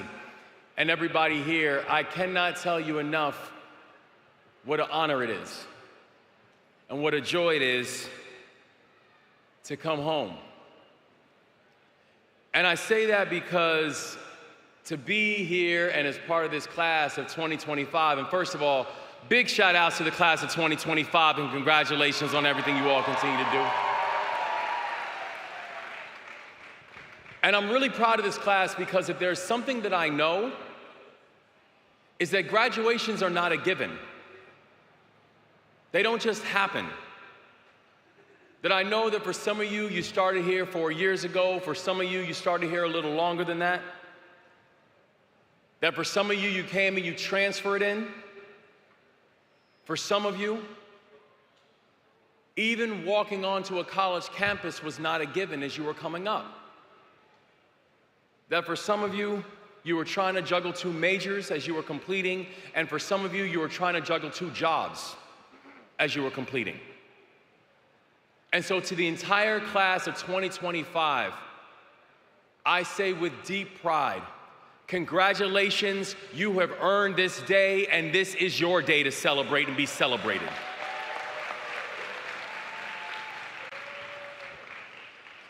and everybody here, I cannot tell you enough what an honor it is, and what a joy it is to come home. And I say that because to be here and as part of this class of 2025, and first of all, big shout outs to the class of 2025 and congratulations on everything you all continue to do. And I'm really proud of this class because if there's something that I know, is that graduations are not a given. They don't just happen. That I know that for some of you, you started here 4 years ago. For some of you, you started here a little longer than that. That for some of you, you came and you transferred in. For some of you, even walking onto a college campus was not a given as you were coming up. That for some of you, you were trying to juggle 2 majors as you were completing, and for some of you, you were trying to juggle 2 jobs as you were completing. And so to the entire class of 2025, I say with deep pride, congratulations, you have earned this day, and this is your day to celebrate and be celebrated.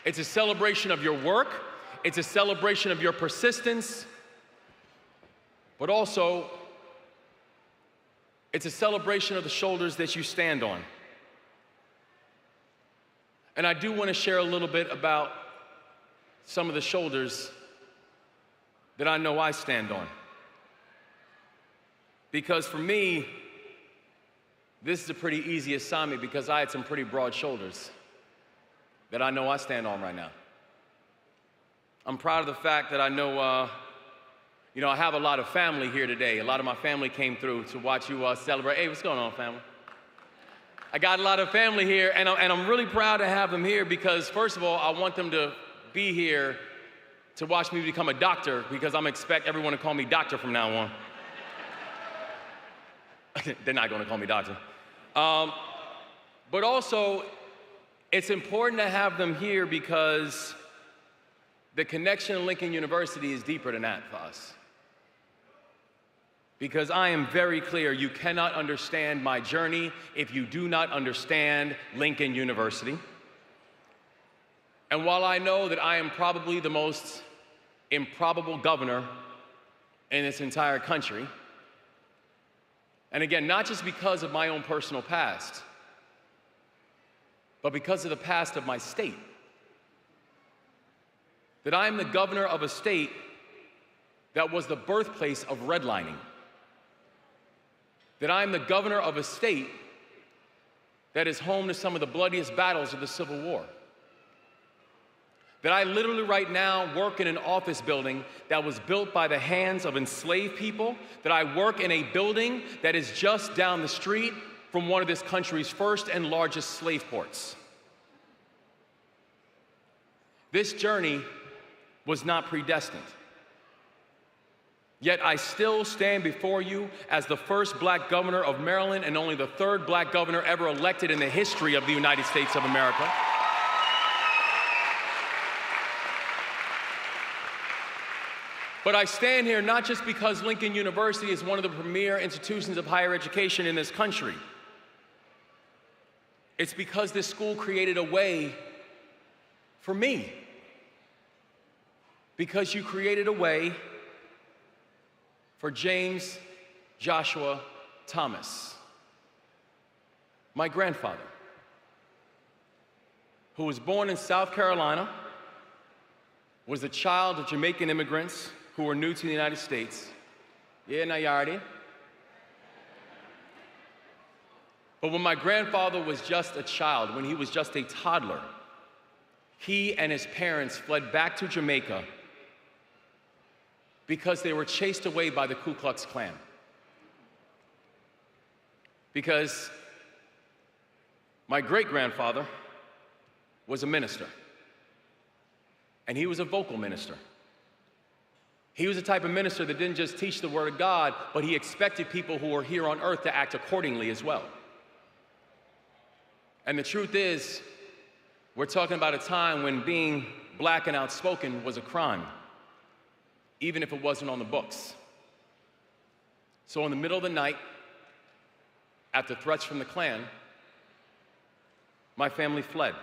It's a celebration of your work, it's a celebration of your persistence, but also, it's a celebration of the shoulders that you stand on. And I do want to share a little bit about some of the shoulders that I know I stand on. Because for me, this is a pretty easy assignment because I had some pretty broad shoulders that I know I stand on right now. I'm proud of the fact that I know, I have a lot of family here today. A lot of my family came through to watch you celebrate. Hey, what's going on, family? I got a lot of family here, and I'm really proud to have them here because, first of all, I want them to be here to watch me become a doctor because I'm expect everyone to call me doctor from now on. They're not going to call me doctor. But also, it's important to have them here because the connection to Lincoln University is deeper than that for us. Because I am very clear, you cannot understand my journey if you do not understand Lincoln University. And while I know that I am probably the most improbable governor in this entire country, and again, not just because of my own personal past, but because of the past of my state, that I am the governor of a state that was the birthplace of redlining. That I'm the governor of a state that is home to some of the bloodiest battles of the Civil War. That I literally right now work in an office building that was built by the hands of enslaved people. That I work in a building that is just down the street from one of this country's first and largest slave ports. This journey was not predestined. Yet I still stand before you as the first black governor of Maryland and only the 3rd black governor ever elected in the history of the United States of America. But I stand here not just because Lincoln University is one of the premier institutions of higher education in this country. It's because this school created a way for me. Because you created a way for James Joshua Thomas, my grandfather, who was born in South Carolina, was the child of Jamaican immigrants who were new to the United States. Yeah, Nayardi. But when my grandfather was just a child, when he was just a toddler, he and his parents fled back to Jamaica because they were chased away by the Ku Klux Klan. Because my great-grandfather was a minister, and he was a vocal minister. He was the type of minister that didn't just teach the Word of God, but he expected people who were here on earth to act accordingly as well. And the truth is, we're talking about a time when being black and outspoken was a crime, even if it wasn't on the books. So in the middle of the night, after threats from the Klan, my family fled.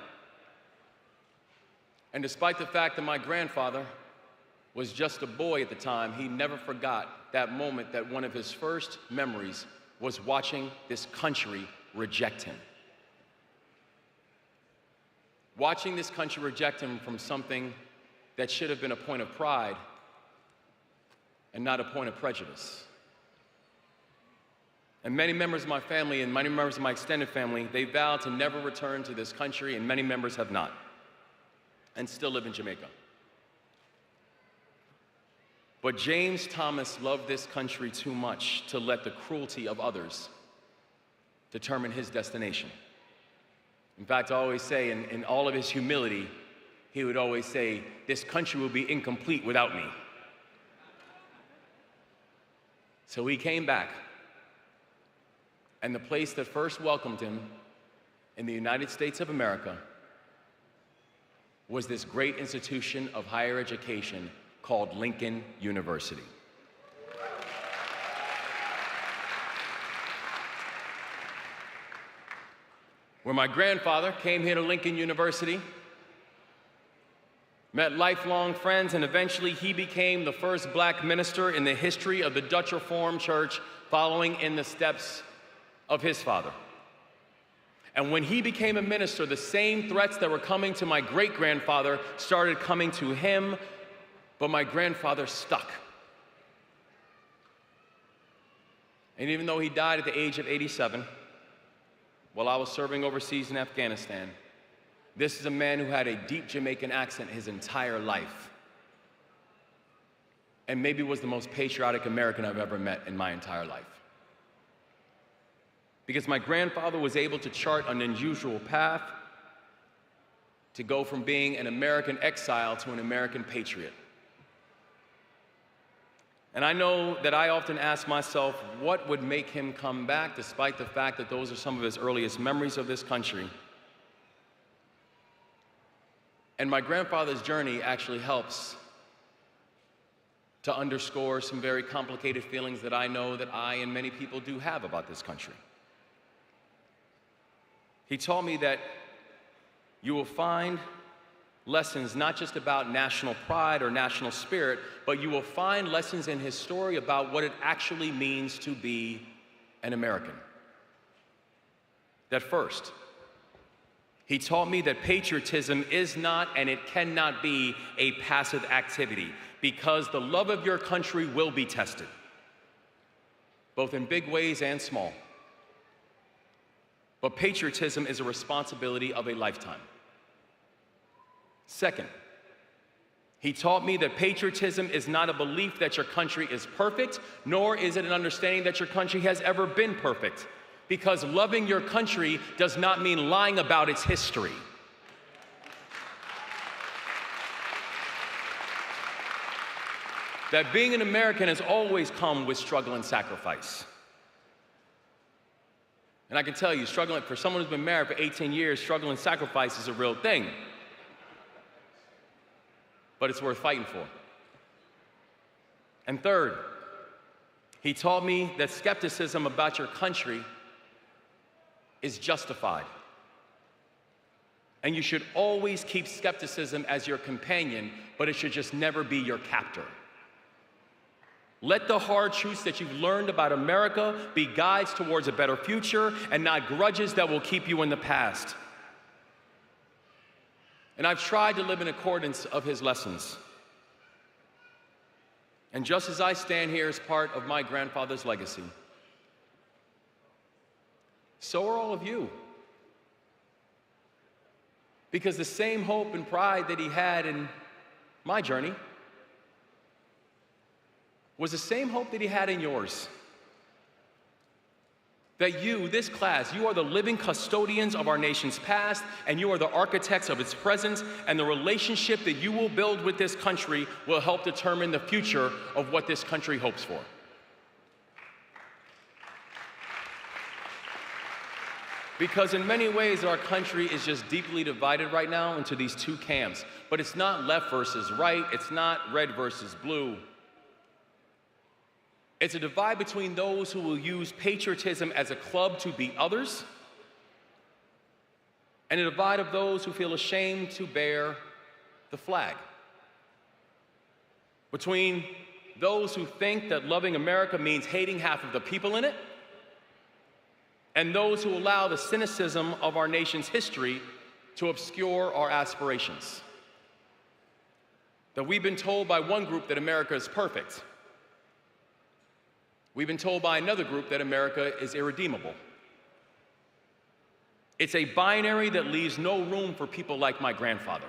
And despite the fact that my grandfather was just a boy at the time, he never forgot that moment that one of his first memories was watching this country reject him. Watching this country reject him from something that should have been a point of pride and not a point of prejudice. And many members of my family and many members of my extended family, they vowed to never return to this country, and many members have not, and still live in Jamaica. But James Thomas loved this country too much to let the cruelty of others determine his destination. In fact, I always say, in all of his humility, he would always say, "This country will be incomplete without me." So he came back, and the place that first welcomed him in the United States of America was this great institution of higher education called Lincoln University. Where my grandfather came here to Lincoln University, met lifelong friends, and eventually he became the first black minister in the history of the Dutch Reformed Church, following in the steps of his father. And when he became a minister, the same threats that were coming to my great-grandfather started coming to him, but my grandfather stuck. And even though he died at the age of 87, while I was serving overseas in Afghanistan, this is a man who had a deep Jamaican accent his entire life, and maybe was the most patriotic American I've ever met in my entire life. Because my grandfather was able to chart an unusual path to go from being an American exile to an American patriot. And I know that I often ask myself, what would make him come back, despite the fact that those are some of his earliest memories of this country. And my grandfather's journey actually helps to underscore some very complicated feelings that I know that I and many people do have about this country. He taught me that you will find lessons not just about national pride or national spirit, but you will find lessons in his story about what it actually means to be an American. That first, he taught me that patriotism is not and it cannot be a passive activity, because the love of your country will be tested, both in big ways and small. But patriotism is a responsibility of a lifetime. Second, he taught me that patriotism is not a belief that your country is perfect, nor is it an understanding that your country has ever been perfect, because loving your country does not mean lying about its history. That being an American has always come with struggle and sacrifice. And I can tell you, struggling, for someone who's been married for 18 years, struggle and sacrifice is a real thing. But it's worth fighting for. And third, he taught me that skepticism about your country is justified. And you should always keep skepticism as your companion, but it should just never be your captor. Let the hard truths that you've learned about America be guides towards a better future and not grudges that will keep you in the past. And I've tried to live in accordance of his lessons. And just as I stand here as part of my grandfather's legacy, so are all of you. Because the same hope and pride that he had in my journey was the same hope that he had in yours. That you, this class, you are the living custodians of our nation's past, and you are the architects of its present, and the relationship that you will build with this country will help determine the future of what this country hopes for. Because in many ways, our country is just deeply divided right now into these two camps. But it's not left versus right, it's not red versus blue. It's a divide between those who will use patriotism as a club to beat others, and a divide of those who feel ashamed to bear the flag. Between those who think that loving America means hating half of the people in it, and those who allow the cynicism of our nation's history to obscure our aspirations. That we've been told by one group that America is perfect. We've been told by another group that America is irredeemable. It's a binary that leaves no room for people like my grandfather.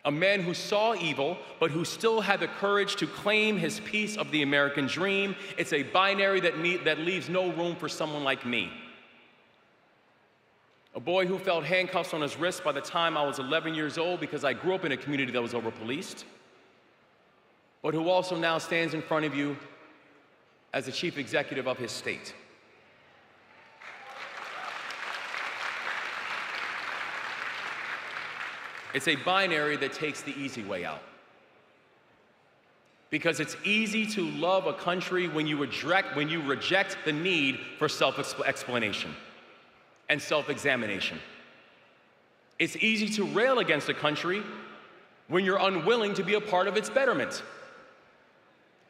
A man who saw evil, but who still had the courage to claim his piece of the American dream. It's a binary that leaves no room for someone like me. A boy who felt handcuffs on his wrist by the time I was 11 years old because I grew up in a community that was over-policed, but who also now stands in front of you as the chief executive of his state. It's a binary that takes the easy way out. Because it's easy to love a country when you reject the need for self-explanation and self-examination. It's easy to rail against a country when you're unwilling to be a part of its betterment.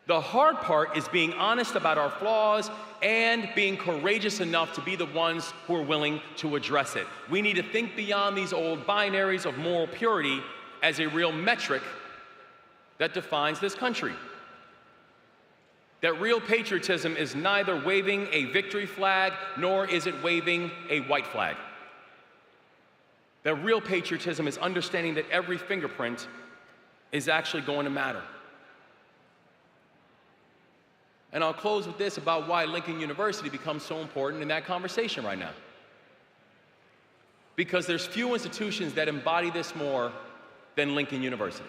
The hard part is being honest about our flaws and being courageous enough to be the ones who are willing to address it. We need to think beyond these old binaries of moral purity as a real metric that defines this country. That real patriotism is neither waving a victory flag, nor is it waving a white flag. That real patriotism is understanding that every fingerprint is actually going to matter. And I'll close with this about why Lincoln University becomes so important in that conversation right now. Because there's few institutions that embody this more than Lincoln University.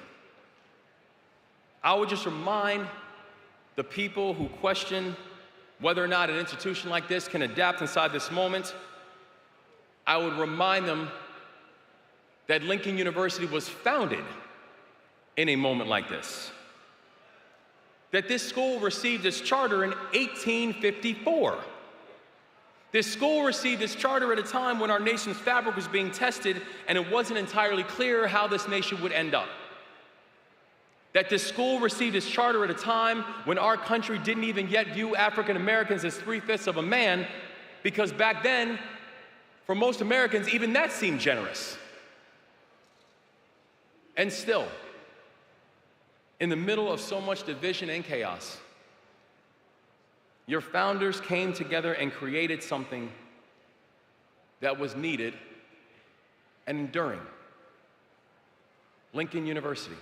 I would just remind the people who question whether or not an institution like this can adapt inside this moment, I would remind them that Lincoln University was founded in a moment like this. That this school received its charter in 1854. This school received its charter at a time when our nation's fabric was being tested and it wasn't entirely clear how this nation would end up. That this school received its charter at a time when our country didn't even yet view African Americans as 3/5 of a man, because back then, for most Americans, even that seemed generous. And still, in the middle of so much division and chaos, your founders came together and created something that was needed and enduring. Lincoln University.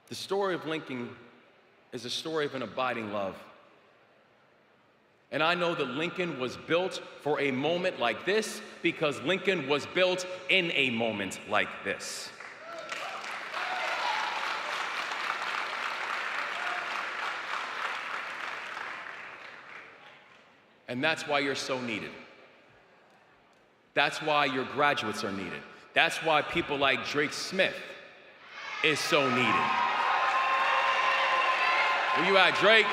The story of Lincoln is a story of an abiding love. And I know that Lincoln was built for a moment like this because Lincoln was built in a moment like this. And that's why you're so needed. That's why your graduates are needed. That's why people like Drake Smith is so needed. Where you at, Drake?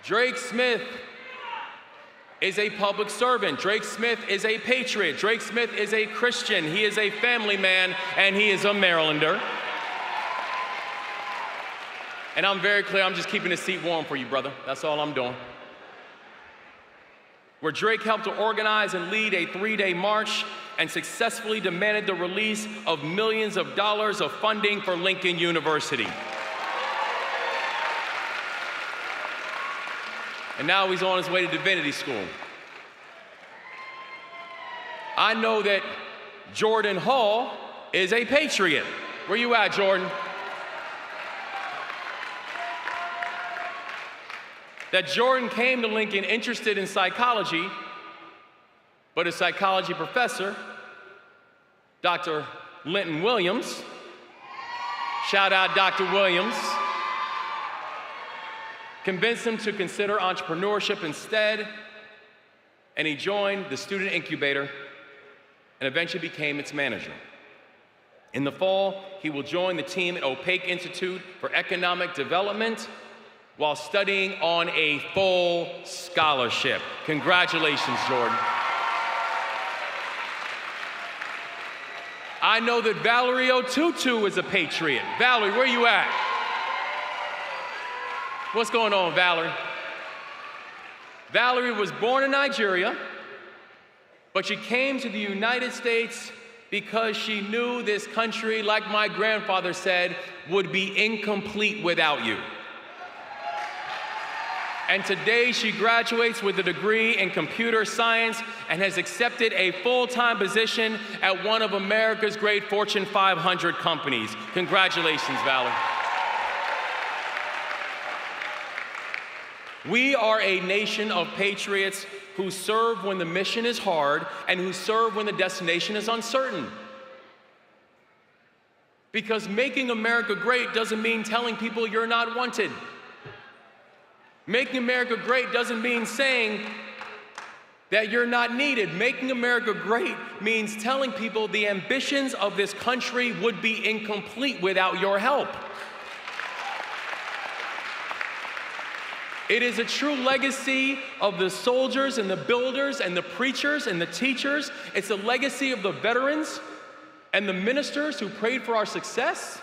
Drake Smith is a public servant. Drake Smith is a patriot. Drake Smith is a Christian. He is a family man, and he is a Marylander. And I'm very clear, I'm just keeping the seat warm for you, brother. That's all I'm doing. Where Drake helped to organize and lead a 3-day march and successfully demanded the release of millions of dollars of funding for Lincoln University. And now he's on his way to divinity school. I know that Jordan Hall is a patriot. Where you at, Jordan? That Jordan came to Lincoln interested in psychology, but a psychology professor, Dr. Linton Williams, shout out Dr. Williams, convinced him to consider entrepreneurship instead, and he joined the student incubator and eventually became its manager. In the fall, he will join the team at Opaque Institute for Economic Development while studying on a full scholarship. Congratulations, Jordan. I know that Valerie Otutu is a patriot. Valerie, where you at? What's going on, Valerie? Valerie was born in Nigeria, but she came to the United States because she knew this country, like my grandfather said, would be incomplete without you. And today she graduates with a degree in computer science and has accepted a full-time position at one of America's great Fortune 500 companies. Congratulations, Valerie. We are a nation of patriots who serve when the mission is hard and who serve when the destination is uncertain. Because making America great doesn't mean telling people you're not wanted. Making America great doesn't mean saying that you're not needed. Making America great means telling people the ambitions of this country would be incomplete without your help. It is a true legacy of the soldiers and the builders and the preachers and the teachers. It's a legacy of the veterans and the ministers who prayed for our success.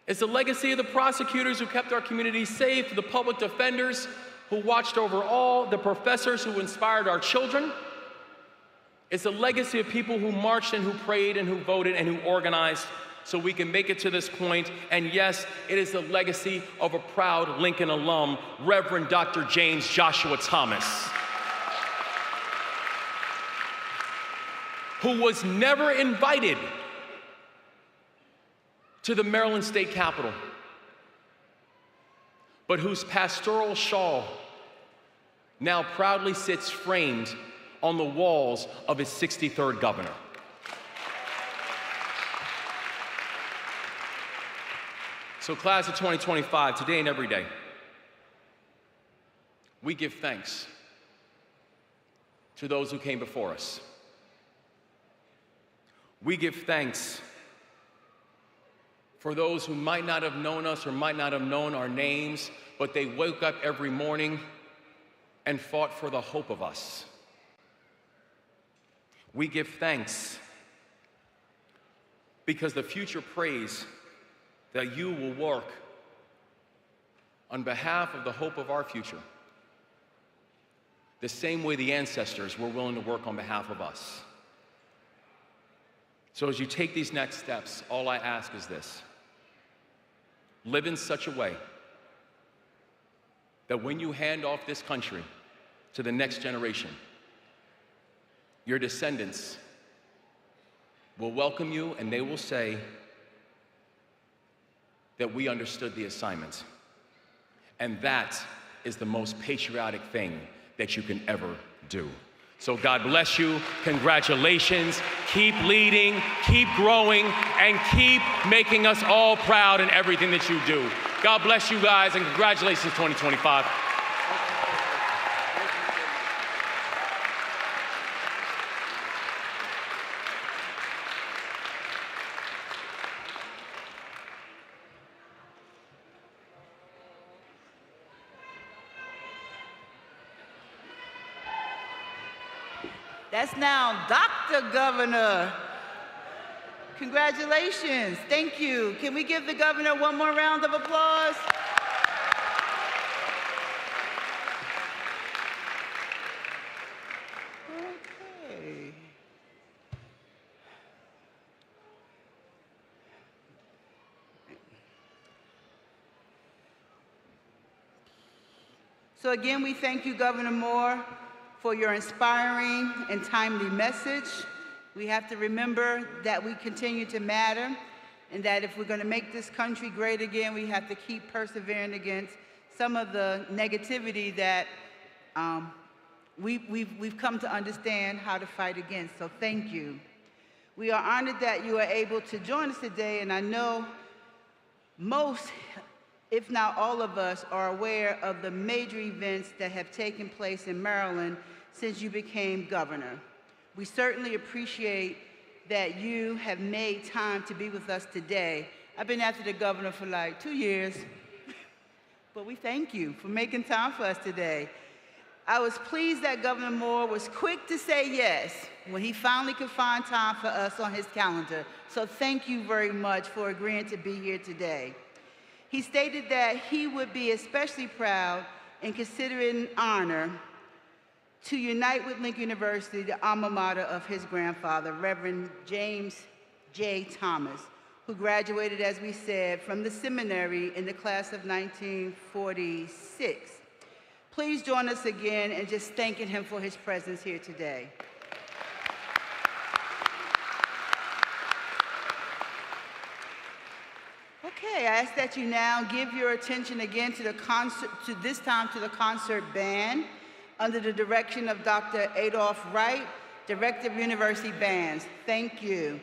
It's a legacy of the prosecutors who kept our communities safe, the public defenders who watched over all, the professors who inspired our children. It's a legacy of people who marched and who prayed and who voted and who organized so we can make it to this point. And yes, it is the legacy of a proud Lincoln alum, Reverend Dr. James Joshua Thomas, who was never invited to the Maryland State Capitol, but whose pastoral shawl now proudly sits framed on the walls of his 63rd governor. So class of 2025, today and every day, we give thanks to those who came before us. We give thanks for those who might not have known us or might not have known our names, but they woke up every morning and fought for the hope of us. We give thanks because the future prays that you will work on behalf of the hope of our future, the same way the ancestors were willing to work on behalf of us. So as you take these next steps, all I ask is this: live in such a way that when you hand off this country to the next generation, your descendants will welcome you and they will say that we understood the assignment. And that is the most patriotic thing that you can ever do. So God bless you, congratulations, keep leading, keep growing, and keep making us all proud in everything that you do. God bless you guys, and congratulations 2025. That's now Dr. Governor. Congratulations. Thank you. Can we give the governor one more round of applause? Okay. So again, we thank you, Governor Moore, for your inspiring and timely message. We have to remember that we continue to matter, and that if we're going to make this country great again, we have to keep persevering against some of the negativity that we've come to understand how to fight against. So thank you. We are honored that you are able to join us today, and I know most, if not all of us, are aware of the major events that have taken place in Maryland since you became governor. We certainly appreciate that you have made time to be with us today. I've been after the governor for like 2 years, but we thank you for making time for us today. I was pleased that Governor Moore was quick to say yes when he finally could find time for us on his calendar. So thank you very much for agreeing to be here today. He stated that he would be especially proud and consider it an honor to unite with Lincoln University, the alma mater of his grandfather, Reverend James J. Thomas, who graduated, as we said, from the seminary in the class of 1946. Please join us again in just thanking him for his presence here today. Okay, I ask that you now give your attention again to the concert, this time to the concert band, under the direction of Dr. Adolph Wright, Director of University Bands. Thank you.